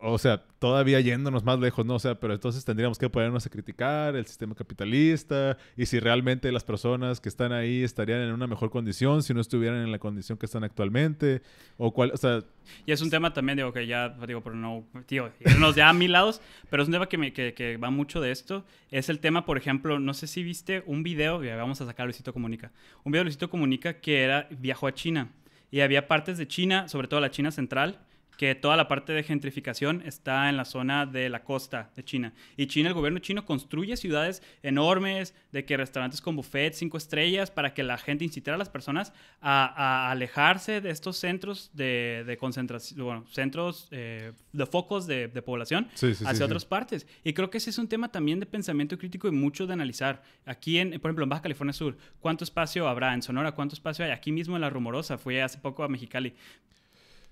o sea, todavía yéndonos más lejos, ¿no? O sea, pero entonces tendríamos que ponernos a criticar el sistema capitalista y si realmente las personas que están ahí estarían en una mejor condición si no estuvieran en la condición que están actualmente, o sea... Y es un tema también, digo, que ya, digo, pero no, tío, irnos ya a 1000 lados, pero es un tema que va mucho de esto. Es el tema, por ejemplo, no sé si viste un video, ya vamos a sacar Luisito Comunica, un video de Luisito Comunica que viajó a China y había partes de China, sobre todo la China central, que toda la parte de gentrificación está en la zona de la costa de China. Y China, el gobierno chino construye ciudades enormes, de que restaurantes con buffet 5 estrellas, para que la gente incitara a las personas a alejarse de estos centros de concentración, bueno, centros de focos de población hacia otras partes. Y creo que ese es un tema también de pensamiento crítico y mucho de analizar. Aquí, por ejemplo, en Baja California Sur, ¿cuánto espacio habrá? En Sonora, ¿cuánto espacio hay? Aquí mismo en La Rumorosa, fui hace poco a Mexicali.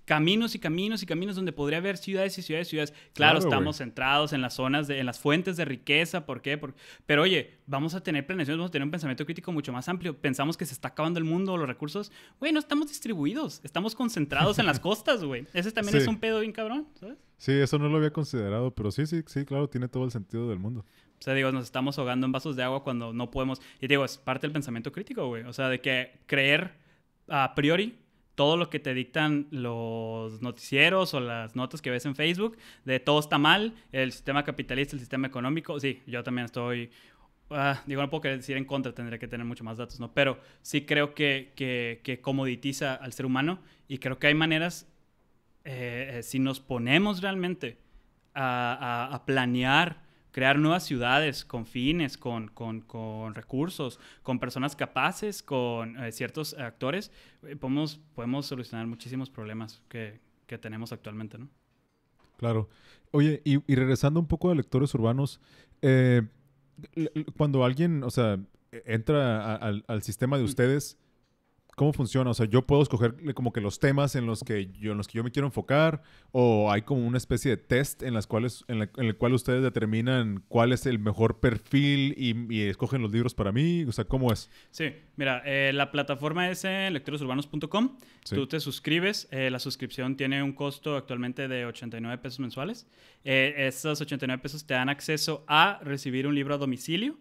caminos y caminos y caminos donde podría haber ciudades y ciudades y ciudades. Claro, estamos centrados en las zonas, en las fuentes de riqueza. ¿Por qué? Pero oye, vamos a tener planeaciones, vamos a tener un pensamiento crítico mucho más amplio. Pensamos que se está acabando el mundo, los recursos. Güey, no estamos distribuidos. Estamos concentrados en las costas, güey. Ese también es un pedo bien cabrón, ¿sabes? Sí, eso no lo había considerado, pero sí, claro, tiene todo el sentido del mundo. O sea, digo, nos estamos ahogando en vasos de agua cuando no podemos. Y digo, es parte del pensamiento crítico, güey. O sea, de que creer a priori todo lo que te dictan los noticieros o las notas que ves en Facebook, de todo está mal, el sistema capitalista, el sistema económico. Sí, yo también estoy... digo, no puedo decir en contra, tendría que tener mucho más datos, ¿no? Pero sí creo que comoditiza al ser humano y creo que hay maneras, si nos ponemos realmente a planear, crear nuevas ciudades con fines, con recursos, con personas capaces, con ciertos actores, podemos solucionar muchísimos problemas que tenemos actualmente, ¿no? Claro. Oye, y regresando un poco a lectores urbanos, cuando alguien, o sea, entra al sistema de ustedes, ¿cómo funciona? O sea, yo puedo escoger como que los temas en los que yo me quiero enfocar, o hay como una especie de test en el cual ustedes determinan cuál es el mejor perfil y escogen los libros para mí. O sea, ¿cómo es? Sí, mira, la plataforma es en lectoresurbanos.com. Sí. Tú te suscribes. La suscripción tiene un costo actualmente de 89 pesos mensuales. Esos 89 pesos te dan acceso a recibir un libro a domicilio.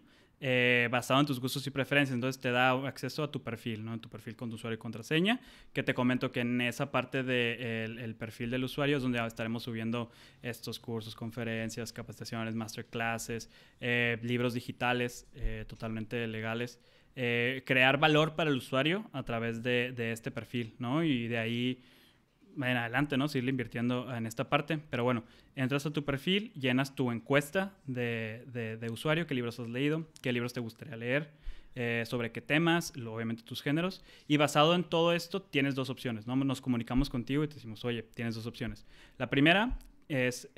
Basado en tus gustos y preferencias. Entonces te da acceso a tu perfil, ¿no? Tu perfil con tu usuario y contraseña, que te comento que en esa parte del perfil del usuario es donde estaremos subiendo estos cursos, conferencias, capacitaciones, masterclasses, libros digitales totalmente legales. Crear valor para el usuario a través de este perfil, ¿no? Y de ahí en adelante, ¿no? Seguirle invirtiendo en esta parte. Pero bueno, entras a tu perfil, llenas tu encuesta de usuario, qué libros has leído, qué libros te gustaría leer, sobre qué temas, obviamente tus géneros. Y basado en todo esto, tienes dos opciones, ¿no? Nos comunicamos contigo y te decimos, oye, tienes dos opciones. La primera es,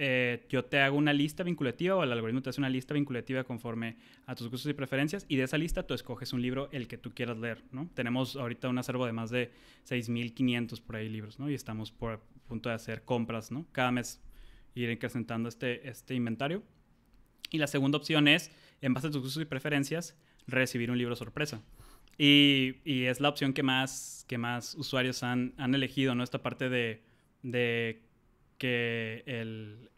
yo te hago una lista vinculativa, o el algoritmo te hace una lista vinculativa conforme a tus gustos y preferencias, y de esa lista tú escoges un libro, el que tú quieras leer, ¿no? Tenemos ahorita un acervo de más de 6,500 por ahí libros, ¿no? Y estamos por punto de hacer compras, ¿no? Cada mes ir acrecentando este inventario. Y la segunda opción es, en base a tus gustos y preferencias, recibir un libro sorpresa. Y es la opción que más usuarios han elegido, ¿no? Esta parte de que el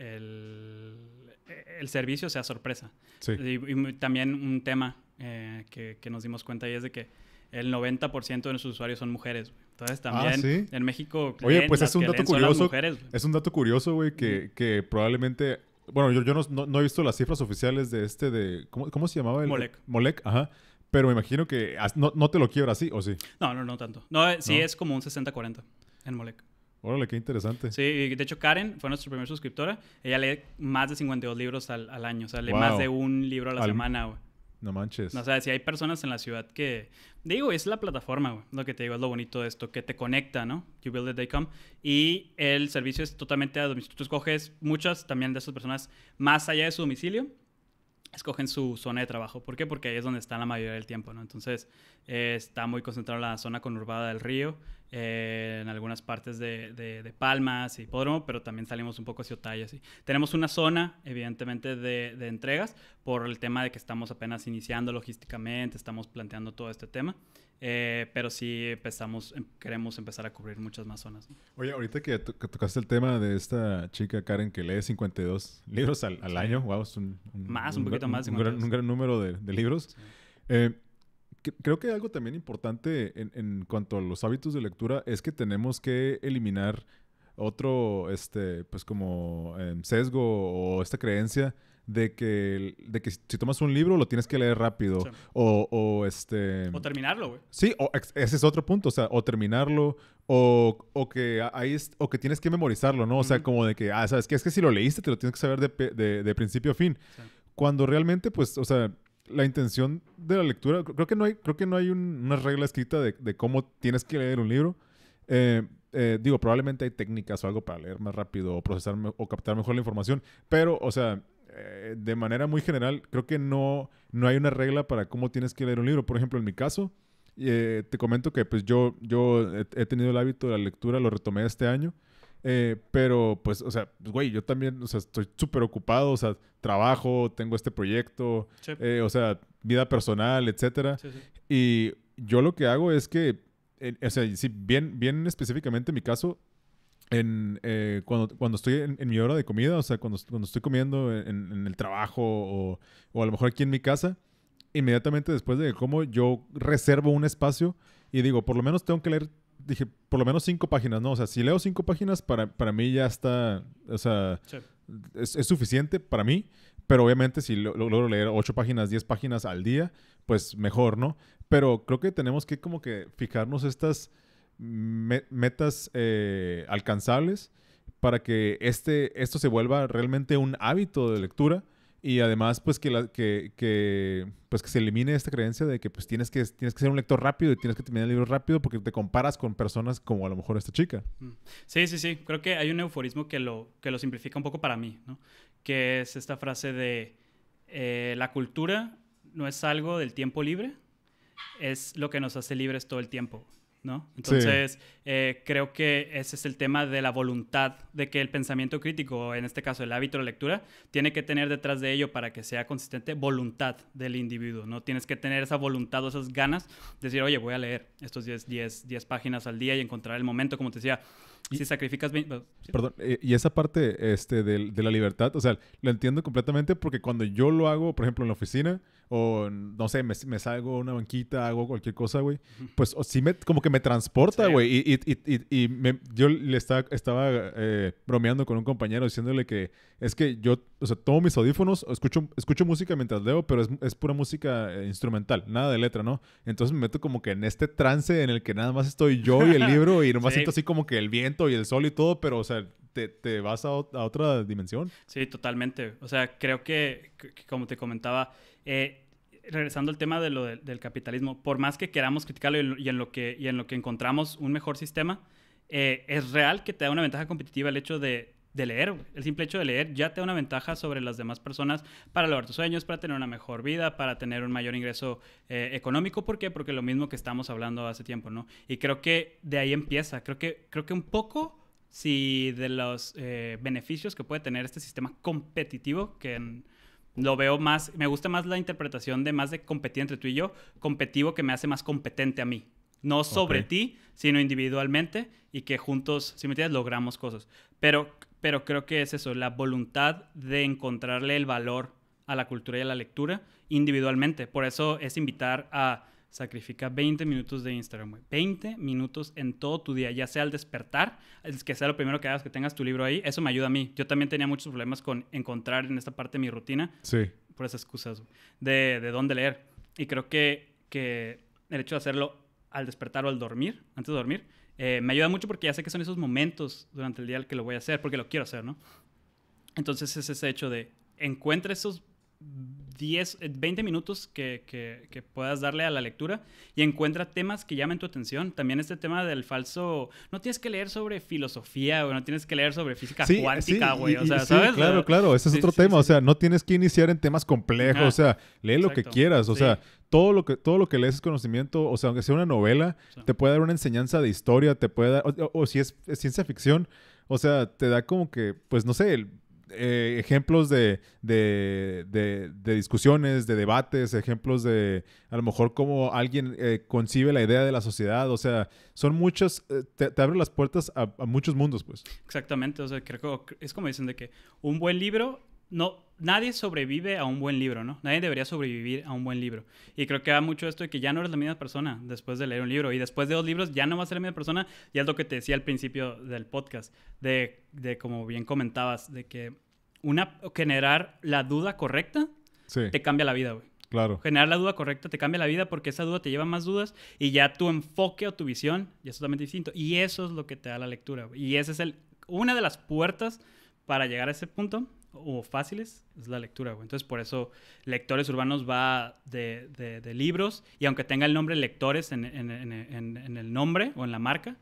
servicio sea sorpresa. Sí. Y también un tema que nos dimos cuenta ahí es de que el 90% de nuestros usuarios son mujeres. Entonces también ¿sí? En México... Oye, pues es un dato curioso. Es un dato curioso, güey, que probablemente... Bueno, yo no he visto las cifras oficiales de ¿cómo se llamaba? Molec, ajá. Pero me imagino que no te lo quiebra así, ¿o sí? No tanto. No, sí, es como un 60-40 en Molec. Órale, qué interesante. Sí, y de hecho Karen fue nuestra primera suscriptora. Ella lee más de 52 libros al año. O sea, lee más de un libro a la semana, güey. No manches. O sea, si hay personas en la ciudad que... Digo, es la plataforma, güey. Lo que te digo es lo bonito de esto, que te conecta, ¿no? You build it, they come. Y el servicio es totalmente a domicilio. Tú escoges muchas también de esas personas más allá de su domicilio. Escogen su zona de trabajo. ¿Por qué? Porque ahí es donde están la mayoría del tiempo, ¿no? Entonces, está muy concentrado en la zona conurbada del río, en algunas partes de Palmas y Hipódromo, pero también salimos un poco hacia Otaya, ¿sí? Tenemos una zona, evidentemente, de entregas por el tema de que estamos apenas iniciando logísticamente, estamos planteando todo este tema. Pero sí queremos empezar a cubrir muchas más zonas, ¿no? Oye, ahorita que tocaste el tema de esta chica Karen que lee 52 libros al año, wow, es un poquito más. Un gran número de libros. Sí. Creo que algo también importante en cuanto a los hábitos de lectura es que tenemos que eliminar otro, pues como sesgo o esta creencia de que si tomas un libro lo tienes que leer rápido. Sí. O terminarlo, güey. Sí, ese es otro punto. O sea, o terminarlo o que tienes que memorizarlo, ¿no? O sea, como de que, ¿sabes qué? Es que si lo leíste te lo tienes que saber de principio a fin. Sí. Cuando realmente, pues, o sea, la intención de la lectura... Creo que no hay una regla escrita de cómo tienes que leer un libro. Digo, probablemente hay técnicas o algo para leer más rápido o procesar o captar mejor la información. Pero, o sea... de manera muy general, creo que no hay una regla para cómo tienes que leer un libro. Por ejemplo, en mi caso, te comento que pues yo he tenido el hábito de la lectura, lo retomé este año. Pero, pues, o sea, güey, yo también, o sea, estoy súper ocupado, o sea, trabajo, tengo este proyecto, Sí. o sea, vida personal, etcétera. Sí, sí. Y yo lo que hago es que, o sea, sí, bien específicamente en mi caso, cuando estoy en mi hora de comida, o sea, cuando estoy comiendo en el trabajo o a lo mejor aquí en mi casa, inmediatamente después de que como, yo reservo un espacio y digo, por lo menos tengo que leer, dije, por lo menos 5 páginas, ¿no? O sea, si leo 5 páginas, para mí ya está, o sea, Sí. es suficiente para mí, pero obviamente si logro leer 8 páginas, 10 páginas al día, pues mejor, ¿no? Pero creo que tenemos que como que fijarnos estas metas alcanzables para que esto se vuelva realmente un hábito de lectura y además pues pues que se elimine esta creencia de que pues tienes que ser un lector rápido y tienes que terminar el libro rápido porque te comparas con personas como a lo mejor esta chica. Sí, sí, sí. Creo que hay un euforismo que lo simplifica un poco para mí, ¿no? Que es esta frase de la cultura no es algo del tiempo libre, es lo que nos hace libres todo el tiempo, ¿no? Sí, Entonces, creo que ese es el tema de la voluntad, de que el pensamiento crítico, en este caso el hábito de la lectura, tiene que tener detrás de ello para que sea consistente voluntad del individuo, ¿no? Tienes que tener esa voluntad o esas ganas de decir, oye, voy a leer estos 10 páginas al día y encontrar el momento, como te decía, si sacrificas... ¿sí? perdón, y esa parte de la libertad, o sea, lo entiendo completamente porque cuando yo lo hago, por ejemplo, en la oficina, o no sé, me salgo a una banquita, hago cualquier cosa, güey, pues sí como que me transporta, Sí. güey. Yo le estaba bromeando con un compañero diciéndole que es que yo, o sea, tomo mis audífonos, escucho música mientras leo, pero es pura música instrumental, nada de letra, ¿no? Entonces me meto como que en este trance en el que nada más estoy yo y el libro y nomás Sí. siento así como que el viento y el sol y todo, pero, o sea, te vas a otra dimensión. Sí, totalmente. O sea, creo que como te comentaba, regresando al tema de del capitalismo, por más que queramos criticarlo y en lo que encontramos un mejor sistema, es real que te da una ventaja competitiva el hecho de leer. Güey. El simple hecho de leer ya te da una ventaja sobre las demás personas para lograr tus sueños, para tener una mejor vida, para tener un mayor ingreso económico. ¿Por qué? Porque lo mismo que estamos hablando hace tiempo, ¿no? Y creo que de ahí empieza. Creo que un poco... Si de los beneficios que puede tener este sistema competitivo, lo veo más, me gusta más la interpretación de más de competir entre tú y yo, competitivo que me hace más competente a mí. No sobre ti, sino individualmente y que juntos, si me entiendes, logramos cosas. Pero creo que es eso, la voluntad de encontrarle el valor a la cultura y a la lectura individualmente. Por eso es invitar a... Sacrifica 20 minutos de Instagram, güey. 20 minutos en todo tu día, ya sea al despertar, que sea lo primero que hagas, que tengas tu libro ahí. Eso me ayuda a mí. Yo también tenía muchos problemas con encontrar en esta parte de mi rutina, Sí. por esas excusas, güey, de dónde leer. Y creo que el hecho de hacerlo al despertar o al dormir, antes de dormir, me ayuda mucho porque ya sé que son esos momentos durante el día el que lo voy a hacer, porque lo quiero hacer, ¿no? Entonces es ese hecho de encuentra esos 20 minutos que puedas darle a la lectura y encuentra temas que llamen tu atención. También este tema del falso... No tienes que leer sobre filosofía, o no tienes que leer sobre física cuántica, güey. O sea, sí, ¿sabes? Claro. Ese es otro tema. Sí. O sea, no tienes que iniciar en temas complejos. Ajá. O sea, lee lo que Exacto. quieras. O Sí. sea, todo lo que lees es conocimiento. O sea, aunque sea una novela, Sí. te puede dar una enseñanza de historia, te puede dar... O si es ciencia ficción, o sea, te da como que, pues, no sé... ejemplos de discusiones, de debates, ejemplos de a lo mejor cómo alguien concibe la idea de la sociedad. O sea, son muchas, te abre las puertas a muchos mundos, pues. Exactamente. O sea, creo que es como dicen de que un buen libro... Nadie sobrevive a un buen libro, ¿no? Nadie debería sobrevivir a un buen libro. Y creo que va mucho esto de que ya no eres la misma persona después de leer un libro. Y después de 2 libros ya no vas a ser la misma persona. Y es lo que te decía al principio del podcast. De como bien comentabas, de que generar la duda correcta Sí, te cambia la vida, güey. claro. Generar la duda correcta te cambia la vida porque esa duda te lleva a más dudas y ya tu enfoque o tu visión ya es totalmente distinto. Y eso es lo que te da la lectura, güey. Y esa es una de las puertas para llegar a ese punto, o fáciles, es la lectura, güey. Entonces, por eso Lectores Urbanos va de libros, y aunque tenga el nombre Lectores en el nombre o en la marca,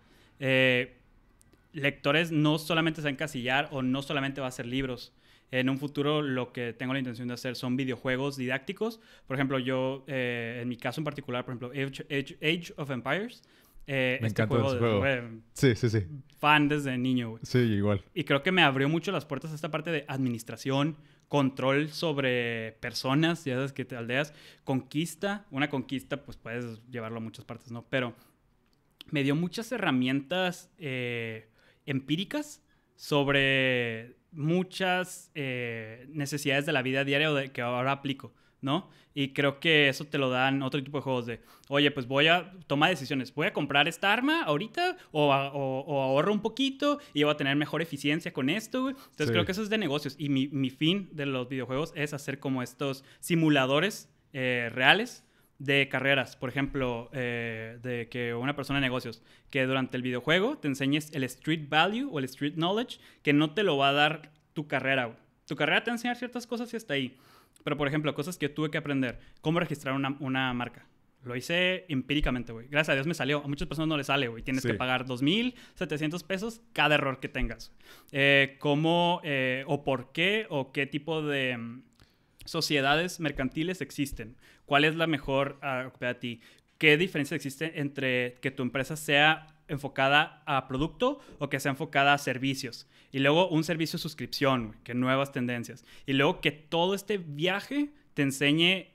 Lectores no solamente se va a encasillar o no solamente va a ser libros. En un futuro lo que tengo la intención de hacer son videojuegos didácticos. Por ejemplo, yo, en mi caso en particular, por ejemplo, Age of Empires, Me este encanta juego. ese juego. Güey, Sí, sí, sí. fan desde niño, güey. Sí, igual. Y creo que me abrió mucho las puertas a esta parte de administración, control sobre personas, ya sabes que te aldeas, conquista. Una conquista, pues puedes llevarlo a muchas partes, ¿no? Pero me dio muchas herramientas empíricas sobre muchas necesidades de la vida diaria que ahora aplico, ¿no? Y creo que eso te lo dan otro tipo de juegos de, oye, pues voy a tomar decisiones. ¿Voy a comprar esta arma ahorita o ahorro un poquito y voy a tener mejor eficiencia con esto, güey? Entonces Sí. creo que eso es de negocios. Y mi fin de los videojuegos es hacer como estos simuladores reales de carreras. Por ejemplo, de que una persona de negocios que durante el videojuego te enseñes el street value o el street knowledge que no te lo va a dar tu carrera, güey. Tu carrera te va a enseñar ciertas cosas y hasta ahí. Pero, por ejemplo, cosas que tuve que aprender. Cómo registrar una marca. Lo hice empíricamente, güey. Gracias a Dios me salió. A muchas personas no les sale, güey. Tienes que pagar 2,700 pesos cada error que tengas. Cómo o por qué o qué tipo de sociedades mercantiles existen. ¿Cuál es la mejor para ti? ¿Qué diferencia existe entre que tu empresa sea enfocada a producto o que sea enfocada a servicios? Y luego un servicio de suscripción, güey, que nuevas tendencias. Y luego que todo este viaje te enseñe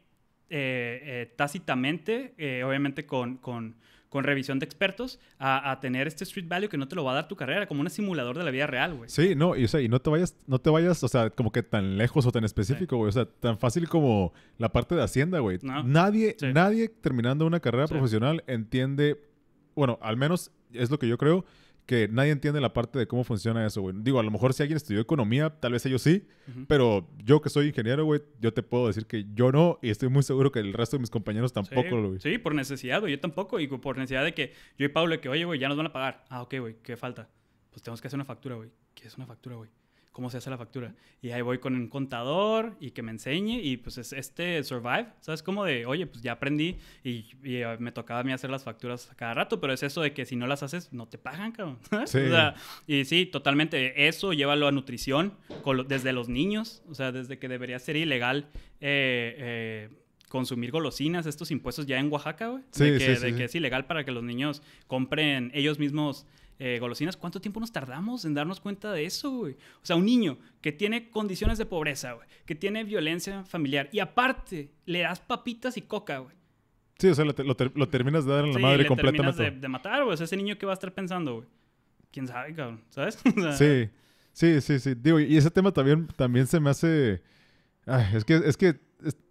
tácitamente, obviamente con revisión de expertos, a tener este street value que no te lo va a dar tu carrera, como un simulador de la vida real, güey. Sí, no, y, o sea, y no te vayas, o sea, como que tan lejos o tan específico, güey. O sea, tan fácil como la parte de Hacienda, güey. No. Nadie Sí. terminando una carrera profesional entiende, bueno, al menos es lo que yo creo, que nadie entiende la parte de cómo funciona eso, güey. Digo, a lo mejor si alguien estudió economía, tal vez ellos sí, pero yo que soy ingeniero, güey, yo te puedo decir que yo no, y estoy muy seguro que el resto de mis compañeros tampoco, güey. Sí, por necesidad, güey. Yo tampoco. Y por necesidad de que yo y Pablo, que, oye, güey, ya nos van a pagar. Ah, ok, güey, ¿qué falta? Pues tenemos que hacer una factura, güey. ¿Qué es una factura, güey? ¿Cómo se hace la factura? Y ahí voy con un contador y que me enseñe. Y pues es Survive, ¿sabes? Como de, oye, pues ya aprendí y me tocaba a mí hacer las facturas a cada rato. Pero es eso de que si no las haces, no te pagan, cabrón. Sí. O sea, y sí, totalmente. Eso llévalo a nutrición desde los niños. O sea, desde que debería ser ilegal consumir golosinas, estos impuestos ya en Oaxaca, güey. Sí, de que es ilegal para que los niños compren ellos mismos golosinas. ¿Cuánto tiempo nos tardamos en darnos cuenta de eso, güey? O sea, un niño que tiene condiciones de pobreza, güey, que tiene violencia familiar y aparte le das papitas y coca, güey. Sí, o sea, lo terminas de dar en la madre le completamente. terminas de matar, güey. O sea, ese niño, ¿qué va a estar pensando, güey? ¿Quién sabe, cabrón? ¿Sabes? O sea, Sí. Digo, y ese tema también se me hace... Ay, es que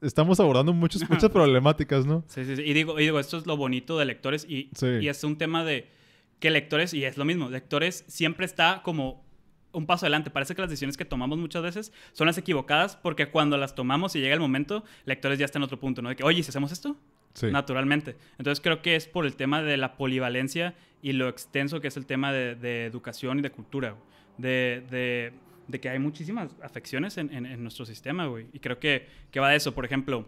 estamos abordando muchas problemáticas, ¿no? Sí. Y digo, esto es lo bonito de lectores y es un tema de que lectores, y es lo mismo, lectores siempre está como un paso adelante. Parece que las decisiones que tomamos muchas veces son las equivocadas porque cuando las tomamos y llega el momento, lectores ya están en otro punto, ¿no? De que, oye, ¿si hacemos esto? Sí. Naturalmente. Entonces creo que es por el tema de la polivalencia y lo extenso que es el tema de educación y de cultura, de que hay muchísimas afecciones en nuestro sistema, güey. Y creo que va de eso. Por ejemplo,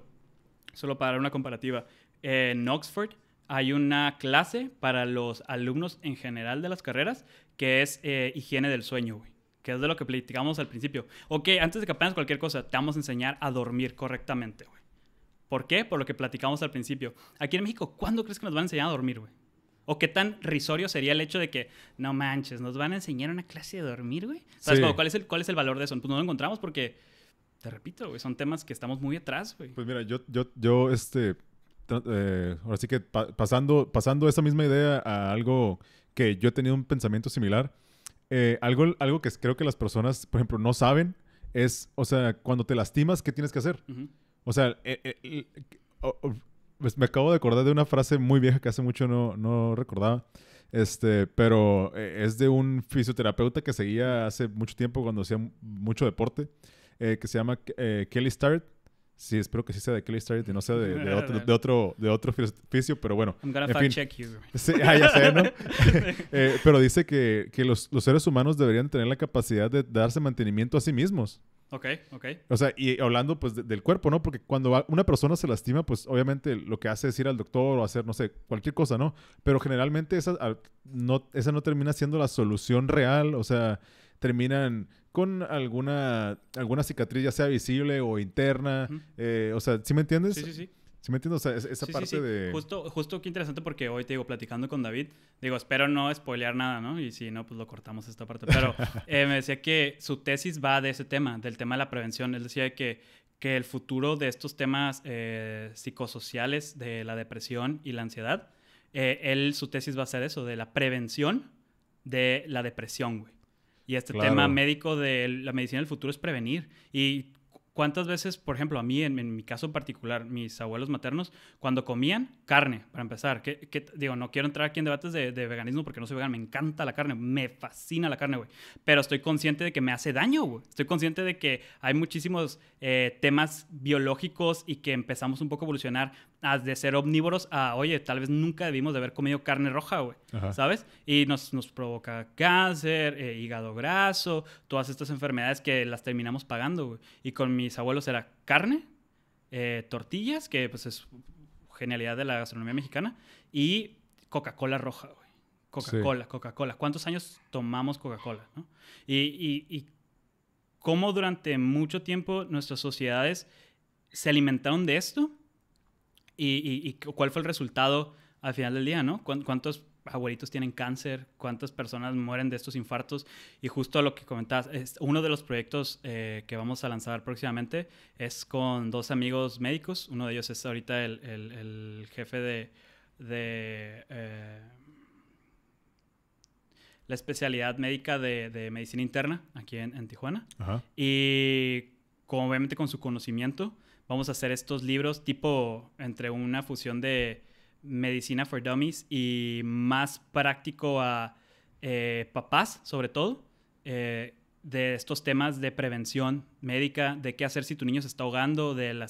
solo para dar una comparativa, en Oxford hay una clase para los alumnos en general de las carreras que es higiene del sueño, güey. Que es de lo que platicamos al principio. Ok, antes de que aprendas cualquier cosa, te vamos a enseñar a dormir correctamente, güey. ¿Por qué? Por lo que platicamos al principio. Aquí en México, ¿cuándo crees que nos van a enseñar a dormir, güey? ¿O qué tan risorio sería el hecho de que, no manches, nos van a enseñar una clase de dormir, güey? ¿Sabes? Sí. ¿Cuál es el valor de eso? Pues no lo encontramos porque, te repito, güey, son temas que estamos muy atrás, güey. Pues mira, yo ahora sí que pasando esa misma idea a algo que yo he tenido un pensamiento similar, algo que creo que las personas, por ejemplo, no saben es, o sea, cuando te lastimas, ¿qué tienes que hacer? O sea, pues me acabo de acordar de una frase muy vieja que hace mucho no recordaba, pero es de un fisioterapeuta que seguía hace mucho tiempo cuando hacía mucho deporte, que se llama Kelly Starrett. Sí, espero que sí sea de Kelly Starrett y no sea de otro fisio, pero bueno. I'm gonna en fact fin. check you. Sí, ya sé, ¿no? Pero dice que los seres humanos deberían tener la capacidad de darse mantenimiento a sí mismos. Ok. O sea, y hablando pues del cuerpo, ¿no? Porque cuando una persona se lastima, pues obviamente lo que hace es ir al doctor o hacer, no sé, cualquier cosa, ¿no? Pero generalmente esa no termina siendo la solución real. O sea, terminan con alguna cicatriz, ya sea visible o interna. O sea, ¿sí me entiendes? Sí. ¿Sí me entiendes? O sea, esa Sí, sí, parte sí. de... Justo qué interesante porque hoy te digo, platicando con David, digo, espero no spoilear nada, ¿no? Y si no, pues lo cortamos esta parte. Pero me decía que su tesis va de ese tema, del tema de la prevención. Él decía que el futuro de estos temas psicosociales, de la depresión y la ansiedad, su tesis va a ser eso, de la prevención de la depresión, güey. Y este tema Claro. médico de la medicina del futuro es prevenir. Y cuántas veces, por ejemplo, a mí, en mi caso en particular, mis abuelos maternos, cuando comían carne, para empezar, digo, no quiero entrar aquí en debates de veganismo porque no soy vegano, me encanta la carne, me fascina la carne, güey. Pero estoy consciente de que me hace daño, güey. Estoy consciente de que hay muchísimos temas biológicos y que empezamos un poco a evolucionar de ser omnívoros a, oye, tal vez nunca debimos de haber comido carne roja, güey, Ajá. ¿sabes? Y nos provoca cáncer, hígado graso, todas estas enfermedades que las terminamos pagando, güey. Y con mis abuelos era carne, tortillas, que pues es genialidad de la gastronomía mexicana, y Coca-Cola roja, güey. Sí. Coca-Cola. ¿Cuántos años tomamos Coca-Cola, no? Y cómo durante mucho tiempo nuestras sociedades se alimentaron de esto y cuál fue el resultado al final del día, ¿no? ¿Cuántos abuelitos tienen cáncer? ¿Cuántas personas mueren de estos infartos? Y justo lo que comentabas, uno de los proyectos que vamos a lanzar próximamente es con dos amigos médicos. Uno de ellos es ahorita el jefe de la especialidad médica de medicina interna aquí en Tijuana. Ajá. Y obviamente con su conocimiento vamos a hacer estos libros tipo entre una fusión de medicina for dummies y más práctico a papás, sobre todo, de estos temas de prevención médica, de qué hacer si tu niño se está ahogando, de la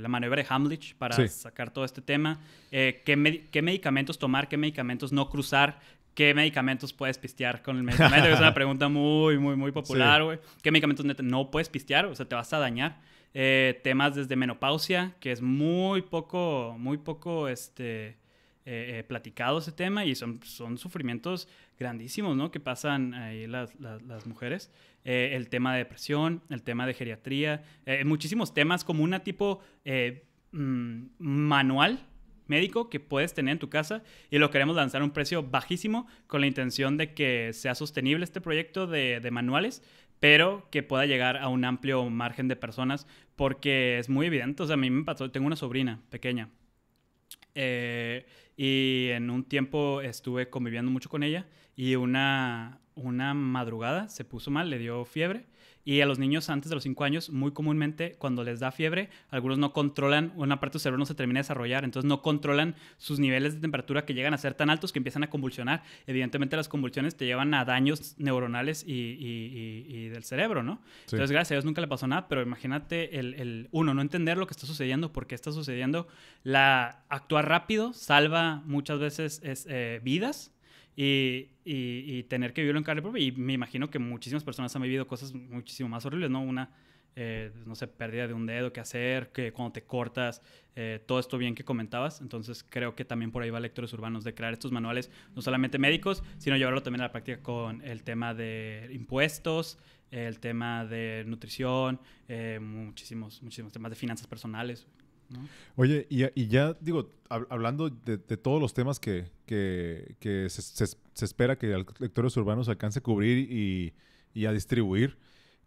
maniobra de Hamlich para sacar todo este tema, qué medicamentos tomar, qué medicamentos no cruzar, qué medicamentos puedes pistear con el medicamento, que es una pregunta muy, muy, muy popular, güey. ¿Qué medicamentos no puedes pistear? O sea, te vas a dañar. Temas desde menopausia, que es muy poco platicado ese tema y son sufrimientos grandísimos, ¿no? Que pasan ahí las mujeres. El tema de depresión, el tema de geriatría, muchísimos temas como una tipo manual médico que puedes tener en tu casa y lo queremos lanzar a un precio bajísimo con la intención de que sea sostenible este proyecto de manuales, pero que pueda llegar a un amplio margen de personas porque es muy evidente. O sea, a mí me pasó, tengo una sobrina pequeña y en un tiempo estuve conviviendo mucho con ella y una madrugada se puso mal, le dio fiebre. Y a los niños antes de los 5 años, muy comúnmente, cuando les da fiebre, algunos no controlan, una parte de su cerebro no se termina de desarrollar, entonces no controlan sus niveles de temperatura que llegan a ser tan altos que empiezan a convulsionar. Evidentemente las convulsiones te llevan a daños neuronales y del cerebro, ¿no? Sí. Entonces, gracias a Dios nunca le pasó nada, pero imagínate uno, no entender lo que está sucediendo, por qué está sucediendo. Actuar rápido salva muchas veces vidas. Y tener que vivirlo en carne propia. Y me imagino que muchísimas personas han vivido cosas muchísimo más horribles, ¿no? No sé, pérdida de un dedo que hacer, que cuando te cortas, todo esto bien que comentabas. Entonces creo que también por ahí va Lectores Urbanos, de crear estos manuales, no solamente médicos, sino llevarlo también a la práctica con el tema de impuestos, el tema de nutrición, muchísimos temas de finanzas personales, ¿no? Oye, y ya digo, hablando de todos los temas que se espera que Lectores Urbanos alcance a cubrir y a distribuir,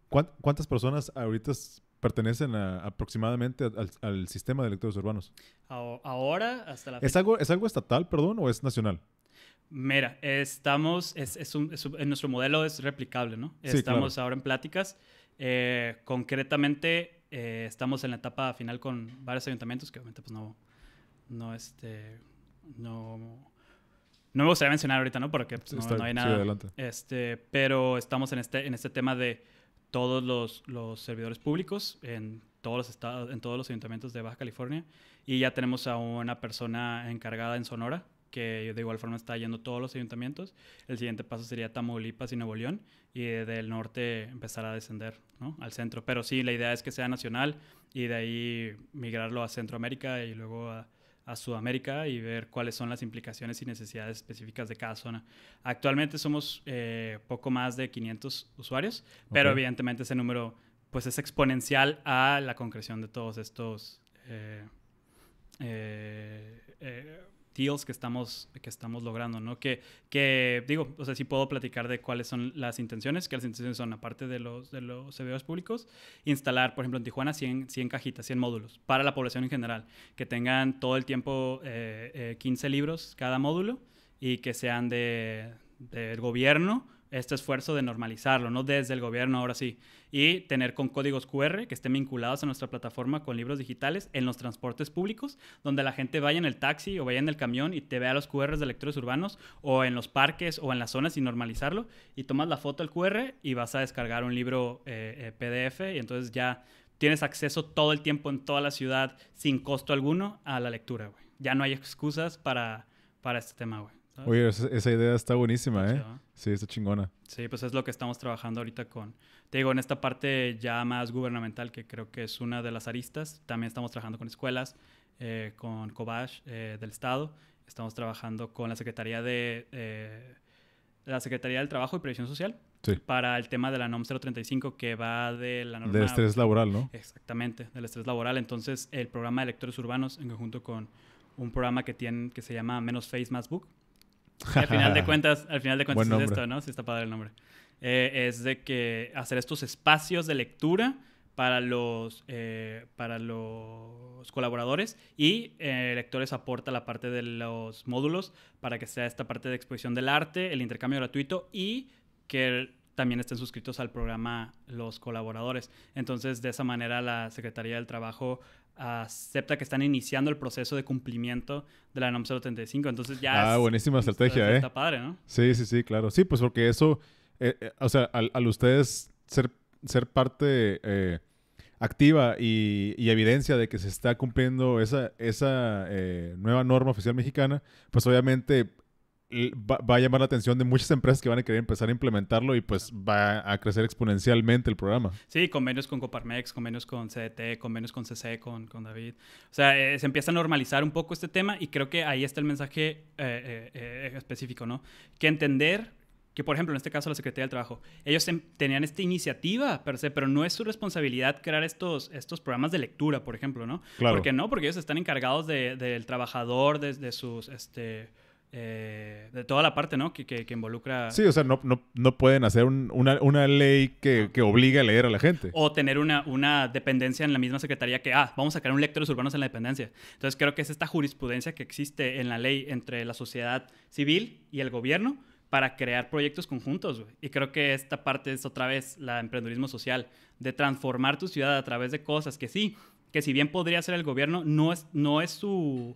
¿cuántas personas ahorita pertenecen aproximadamente al sistema de Lectores Urbanos? Ahora, hasta la fecha. ¿Es algo estatal, perdón, o es nacional? Mira, nuestro modelo es replicable, ¿no? Sí, estamos claro. ahora en pláticas. Concretamente, estamos en la etapa final con varios ayuntamientos que obviamente pues no me gustaría mencionar ahorita, ¿no? Porque pues, no hay nada. Sí, adelante. Pero estamos en este tema de todos los servidores públicos en todos los estados, en todos los ayuntamientos de Baja California, y ya tenemos a una persona encargada en Sonora que de igual forma está yendo a todos los ayuntamientos. El siguiente paso sería Tamaulipas y Nuevo León, y del norte empezar a descender, ¿no? Al centro. Pero sí, la idea es que sea nacional y de ahí migrarlo a Centroamérica y luego a Sudamérica y ver cuáles son las implicaciones y necesidades específicas de cada zona. Actualmente somos poco más de 500 usuarios, pero evidentemente ese número pues es exponencial a la concreción de todos estos deals que estamos logrando, ¿no? Que digo, o sea, sí puedo platicar de cuáles son las intenciones, que las intenciones son, aparte de los servidores públicos, instalar, por ejemplo, en Tijuana 100 cajitas, 100 módulos para la población en general, que tengan todo el tiempo 15 libros cada módulo y que sean del gobierno, este esfuerzo de normalizarlo, ¿no? Desde el gobierno, ahora sí. Y tener con códigos QR que estén vinculados a nuestra plataforma con libros digitales en los transportes públicos, donde la gente vaya en el taxi o vaya en el camión y te vea los QRs de lectores urbanos, o en los parques o en las zonas, y normalizarlo. Y tomas la foto del QR y vas a descargar un libro PDF, y entonces ya tienes acceso todo el tiempo en toda la ciudad sin costo alguno a la lectura, güey. Ya no hay excusas para este tema, güey. ¿Sabes? Oye, esa idea está buenísima, Está ¿eh? chido. Sí, está chingona. Sí, pues es lo que estamos trabajando ahorita te digo, en esta parte ya más gubernamental, que creo que es una de las aristas. También estamos trabajando con escuelas, con Cobash del Estado. Estamos trabajando con la Secretaría del Trabajo y Previsión Social, Sí. para el tema de la NOM 035, que va de la norma... Del estrés laboral, ¿no? Exactamente, del estrés laboral. Entonces, el programa de lectores urbanos, en conjunto con un programa que se llama Menos Face, Más Book. Al final de cuentas es esto, ¿no? Sí, está padre el nombre. Es de que hacer estos espacios de lectura para los colaboradores, y Lectores aporta la parte de los módulos para que sea esta parte de exposición del arte, el intercambio gratuito, y que también estén suscritos al programa los colaboradores. Entonces, de esa manera, la Secretaría del Trabajo acepta que están iniciando el proceso de cumplimiento de la NOM 035. Entonces ya buenísima estrategia, está padre, ¿no? Sí, claro. Sí, pues porque eso, o sea, al ustedes ser parte activa y evidencia de que se está cumpliendo esa nueva norma oficial mexicana, pues obviamente va a llamar la atención de muchas empresas que van a querer empezar a implementarlo, y pues va a crecer exponencialmente el programa. Sí, convenios con Coparmex, convenios con CDT, convenios con CC, con David. O sea, se empieza a normalizar un poco este tema, y creo que ahí está el mensaje específico, ¿no? Que entender que, por ejemplo, en este caso la Secretaría del Trabajo, ellos tenían esta iniciativa per se, pero no es su responsabilidad crear estos programas de lectura, por ejemplo, ¿no? Claro. ¿Por qué no? Porque ellos están encargados del trabajador, de sus... de toda la parte, ¿no? Que involucra... Sí, o sea, no pueden hacer una ley que obligue a leer a la gente. O tener una dependencia en la misma secretaría que, vamos a crear un lectores urbanos en la dependencia. Entonces, creo que es esta jurisprudencia que existe en la ley entre la sociedad civil y el gobierno para crear proyectos conjuntos, güey. Y creo que esta parte es otra vez la emprendedurismo social, de transformar tu ciudad a través de cosas que sí, que si bien podría ser el gobierno, no es su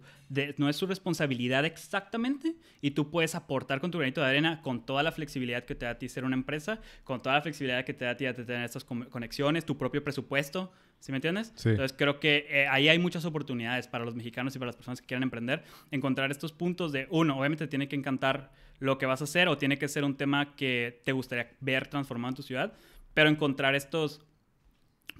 responsabilidad exactamente, y tú puedes aportar con tu granito de arena, con toda la flexibilidad que te da a ti ser una empresa, con toda la flexibilidad que te da a ti de tener estas conexiones, tu propio presupuesto, ¿sí me entiendes? Sí. Entonces creo que ahí hay muchas oportunidades para los mexicanos y para las personas que quieran emprender, encontrar estos puntos de, uno, obviamente tiene que encantar lo que vas a hacer, o tiene que ser un tema que te gustaría ver transformado en tu ciudad, pero encontrar estos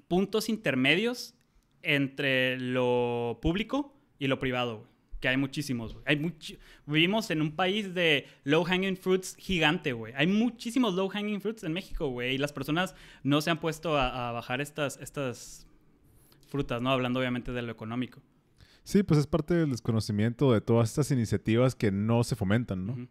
puntos intermedios entre lo público y lo privado, güey. Que hay muchísimos, güey. Vivimos en un país de low-hanging fruits gigante, güey. Hay muchísimos low-hanging fruits en México, güey. Y las personas no se han puesto a bajar estas frutas, ¿no? Hablando obviamente de lo económico. Sí, pues es parte del desconocimiento de todas estas iniciativas que no se fomentan, ¿no? Uh-huh.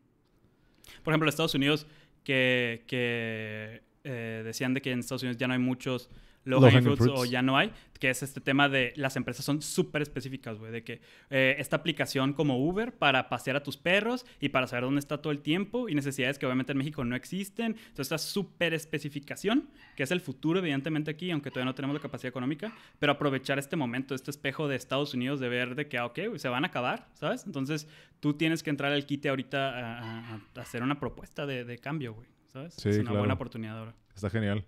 Por ejemplo, Estados Unidos, que decían de que en Estados Unidos ya no hay muchos low-hanging fruits, o ya no hay, que es este tema de las empresas son súper específicas, güey, de que esta aplicación como Uber para pasear a tus perros y para saber dónde está todo el tiempo, y necesidades que obviamente en México no existen. Entonces, esta súper especificación, que es el futuro evidentemente aquí, aunque todavía no tenemos la capacidad económica, pero aprovechar este momento, este espejo de Estados Unidos, de ver de que, ok, se van a acabar, ¿sabes? Entonces, tú tienes que entrar al quite ahorita a hacer una propuesta de cambio, güey, ¿sabes? Sí, es una buena oportunidad ahora. Está genial.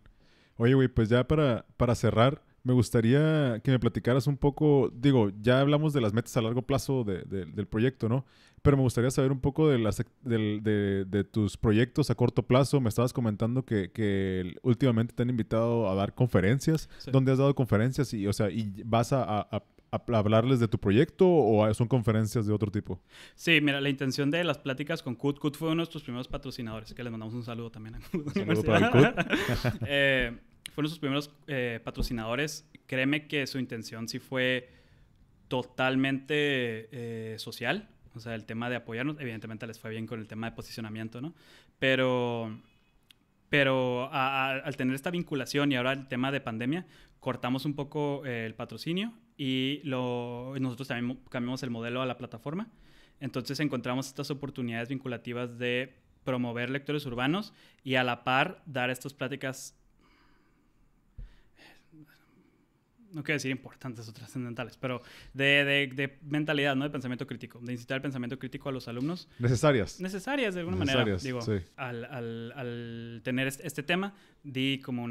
Oye, güey, pues ya para cerrar, me gustaría que me platicaras un poco, digo, ya hablamos de las metas a largo plazo del proyecto, ¿no? Pero me gustaría saber un poco de tus proyectos a corto plazo. Me estabas comentando que últimamente te han invitado a dar conferencias. Sí. ¿Dónde has dado conferencias? Y, o sea, ¿y vas a hablarles de tu proyecto, o son conferencias de otro tipo? Sí, mira, la intención de las pláticas con CUT fue uno de nuestros primeros patrocinadores, que les mandamos un saludo también a CUT. Saludo para el CUT. Fueron sus primeros patrocinadores. Créeme que su intención sí fue totalmente social. O sea, el tema de apoyarnos, evidentemente les fue bien con el tema de posicionamiento, ¿no? Pero al tener esta vinculación y ahora el tema de pandemia, cortamos un poco el patrocinio y nosotros también cambiamos el modelo a la plataforma. Entonces encontramos estas oportunidades vinculativas de promover lectores urbanos y a la par dar estas pláticas, no quiero decir importantes o trascendentales, pero de mentalidad, ¿no? De pensamiento crítico, de incitar el pensamiento crítico a los alumnos. Necesarias De alguna manera. Digo, sí. Al tener este tema, di como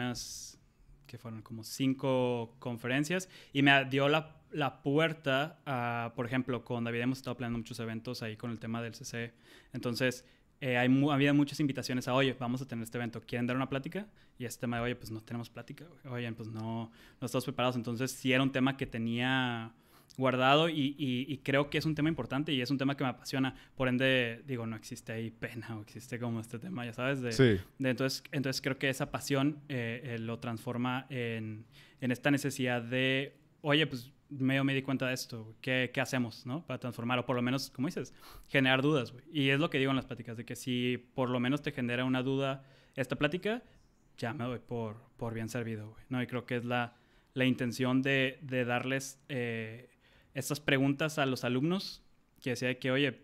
que fueron como 5 conferencias y me dio la puerta a, por ejemplo, con David hemos estado planeando muchos eventos ahí con el tema del CC. Entonces, había muchas invitaciones a, oye, vamos a tener este evento, ¿quieren dar una plática? Y este tema de, oye, pues no tenemos plática, oye, pues no estamos preparados. Entonces, sí era un tema que tenía guardado y creo que es un tema importante y es un tema que me apasiona. Por ende, digo, no existe ahí pena o existe como este tema, ya sabes. Entonces, creo que esa pasión lo transforma en esta necesidad de, oye, pues me di cuenta de esto, ¿qué hacemos, no? Para transformar, o por lo menos, como dices, generar dudas, güey. Y es lo que digo en las pláticas, de que si por lo menos te genera una duda esta plática, ya me doy por bien servido, güey, ¿no? Y creo que es la intención de darles estas preguntas a los alumnos, que decía que, oye,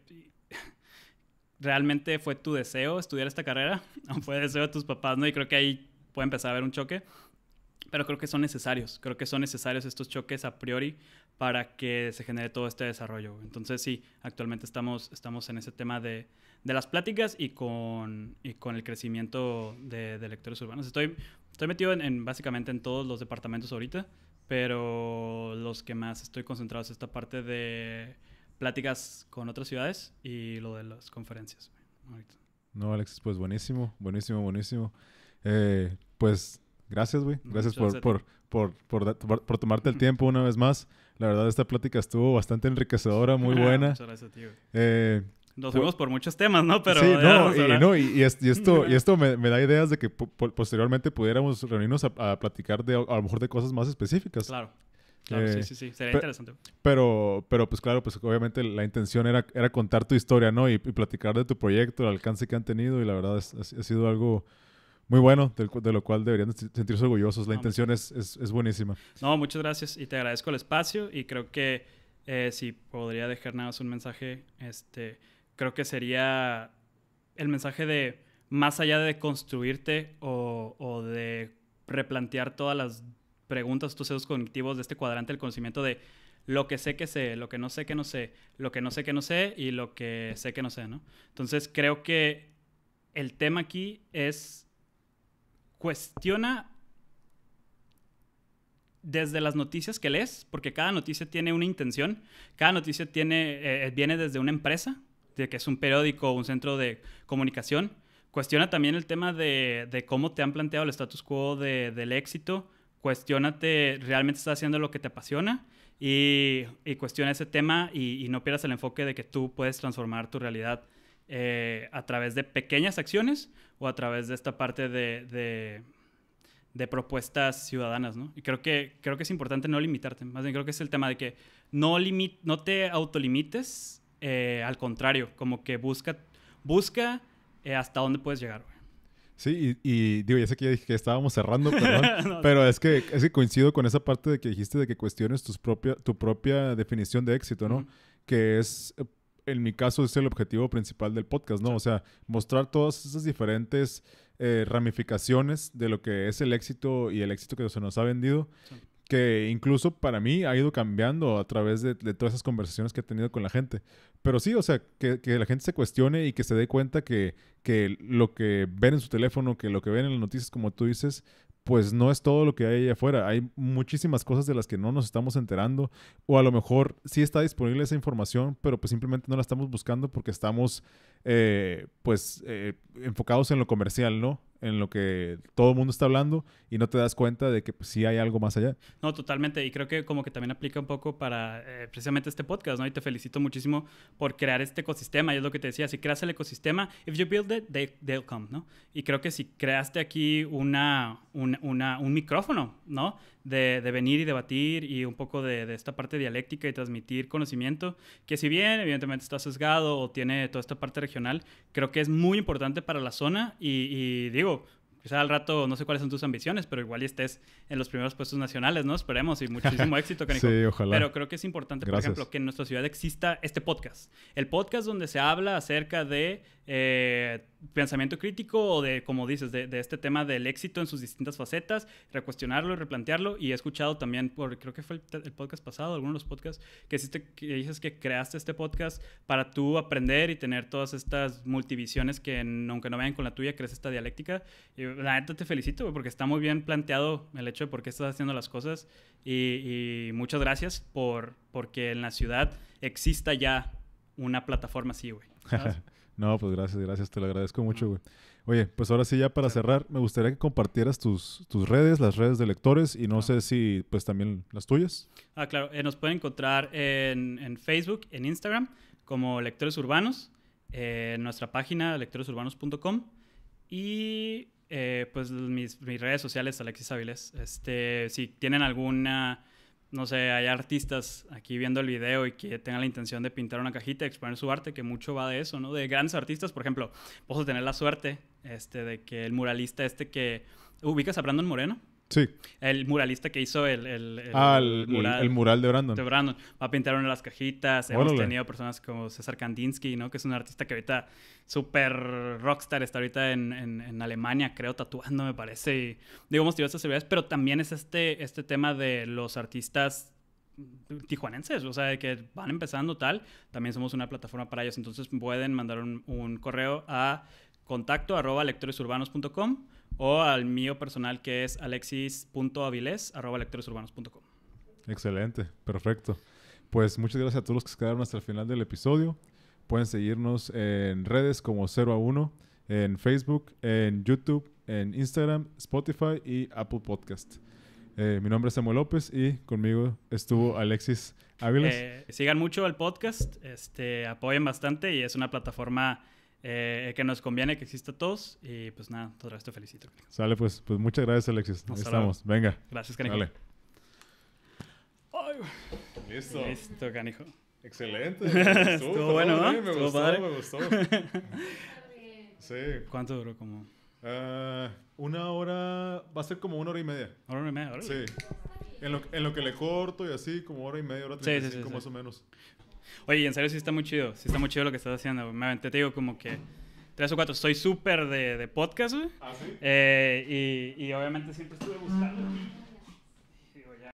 ¿realmente fue tu deseo estudiar esta carrera? ¿O fue deseo de tus papás, no? Y creo que ahí puede empezar a haber un choque. Pero creo que son necesarios. Creo que son necesarios estos choques a priori para que se genere todo este desarrollo. Entonces, sí, actualmente estamos en ese tema de las pláticas y con el crecimiento de lectores urbanos. Estoy metido básicamente en todos los departamentos ahorita, pero los que más estoy concentrado es esta parte de pláticas con otras ciudades y lo de las conferencias. Ahorita. No, Alexis, pues buenísimo. Pues... Gracias, güey. Gracias por tomarte el tiempo una vez más. La verdad, esta plática estuvo bastante enriquecedora, muy buena. Muchas gracias, tío. Nos fuimos por muchos temas, ¿no? Pero sí, esto me da ideas de que posteriormente pudiéramos reunirnos a platicar a lo mejor de cosas más específicas. Claro, sí. Sería interesante. Pero pues claro, pues obviamente la intención era contar tu historia, ¿no? Y platicar de tu proyecto, el alcance que han tenido. Y la verdad ha sido algo... muy bueno, de lo cual deberían sentirse orgullosos. La intención es buenísima. No, muchas gracias y te agradezco el espacio y creo que si podría dejar nada más un mensaje, creo que sería el mensaje de más allá de construirte o de replantear todas las preguntas, estos sesgos cognitivos de este cuadrante del conocimiento de lo que sé que sé, lo que no sé que no sé, lo que no sé que no sé y lo que sé que no sé, ¿no? Entonces creo que el tema aquí es cuestiona desde las noticias que lees, porque cada noticia tiene una intención, cada noticia viene desde una empresa, de que es un periódico o un centro de comunicación. Cuestiona también el tema de cómo te han planteado el status quo del éxito. Cuestiónate, ¿realmente estás haciendo lo que te apasiona? Y cuestiona ese tema y no pierdas el enfoque de que tú puedes transformar tu realidad a través de pequeñas acciones o a través de esta parte de propuestas ciudadanas, ¿no? Y creo que es importante no limitarte. Más bien creo que es el tema de que no te autolimites, al contrario, como que busca hasta dónde puedes llegar, güey. Sí, y digo, ya sé que ya dije que estábamos cerrando, perdón, no, pero es que coincido con esa parte de que dijiste de que cuestiones tu propia definición de éxito, ¿no? Que es... en mi caso es el objetivo principal del podcast, ¿no? Sí. O sea, mostrar todas esas diferentes ramificaciones de lo que es el éxito y el éxito que se nos ha vendido, sí. Que incluso para mí ha ido cambiando a través de todas esas conversaciones que he tenido con la gente. Pero sí, o sea, que la gente se cuestione y que se dé cuenta que lo que ven en su teléfono, que lo que ven en las noticias, como tú dices, pues no es todo lo que hay allá afuera. Hay muchísimas cosas de las que no nos estamos enterando. O a lo mejor sí está disponible esa información, pero pues simplemente no la estamos buscando porque estamos enfocados en lo comercial, ¿no? en lo que todo el mundo está hablando y no te das cuenta de que pues, sí hay algo más allá. No, totalmente. Y creo que como que también aplica un poco para precisamente este podcast, ¿no? Y te felicito muchísimo por crear este ecosistema. Y es lo que te decía, si creas el ecosistema, if you build it, they'll come, ¿no? Y creo que si creaste aquí un micrófono, ¿no? De venir y debatir y un poco de esta parte dialéctica y transmitir conocimiento, que si bien evidentemente está sesgado o tiene toda esta parte regional, creo que es muy importante para la zona y digo, quizá al rato no sé cuáles son tus ambiciones, pero igual y estés en los primeros puestos nacionales, ¿no? Esperemos y muchísimo éxito, Canijo. Sí, ojalá. Pero creo que es importante, por ejemplo, que en nuestra ciudad exista este podcast. El podcast donde se habla acerca de pensamiento crítico o de, como dices, de este tema del éxito en sus distintas facetas, recuestionarlo y replantearlo. Y he escuchado también, creo que fue el podcast pasado, alguno de los podcasts, que dices que creaste este podcast para tú aprender y tener todas estas multivisiones que, aunque no vayan con la tuya, crees esta dialéctica. Y la neta te felicito, porque está muy bien planteado el hecho de por qué estás haciendo las cosas. Y muchas gracias porque en la ciudad exista ya una plataforma así, güey. No, pues gracias, te lo agradezco mucho, güey. Oye, pues ahora sí, ya para cerrar, me gustaría que compartieras tus redes, las redes de lectores, y no sé si, pues también las tuyas. Claro, nos pueden encontrar en Facebook, en Instagram, como Lectores Urbanos, en nuestra página, lectoresurbanos.com, y pues mis redes sociales, Alexis Avilés. Si tienen alguna... No sé, hay artistas aquí viendo el video y que tengan la intención de pintar una cajita y exponer su arte, que mucho va de eso, ¿no? De grandes artistas, por ejemplo, vamos a tener la suerte de que el muralista que... ¿Ubicas a Brandon Moreno? Sí. El muralista que hizo el mural de Brandon. De Brandon. Va a pintar una de las cajitas. Órale. Hemos tenido personas como César Kandinsky, ¿no? Que es un artista que ahorita súper rockstar. Está ahorita en Alemania, creo, tatuando, me parece. Y digo, hemos tenido estas celebridades. Pero también es este tema de los artistas tijuanenses. O sea, de que van empezando tal. También somos una plataforma para ellos. Entonces pueden mandar un correo a contacto@lectoresurbanos.com o al mío personal, que es alexis.aviles@lectoresurbanos.com. Excelente, perfecto. Pues muchas gracias a todos los que se quedaron hasta el final del episodio. Pueden seguirnos en redes como 0 a 1, en Facebook, en YouTube, en Instagram, Spotify y Apple Podcast. Mi nombre es Samuel López y conmigo estuvo Alexis Áviles. Sigan mucho el podcast, apoyen bastante y es una plataforma que nos conviene que exista a todos. Y pues nada, todo el resto felicito. Sale, pues muchas gracias, Alexis. Ahí estamos. Venga. Gracias, Canijo. Dale. Ay, Listo. Listo, Canijo. Excelente. Estuvo bueno, ¿no? Me gustó, padre. me gustó. Sí. ¿Cuánto duró? Como... 1 hora... Va a ser como 1 hora y media. 1 hora y media, ¿verdad? Sí. En lo que le corto y así, como 1 hora y media, 1:35 más o menos. Oye, en serio sí está muy chido. Sí está muy chido lo que estás haciendo. Me aventé, te digo, como que 3 o 4. Soy súper de podcast, güey. ¿Ah, sí? Y obviamente siempre estuve buscando aquí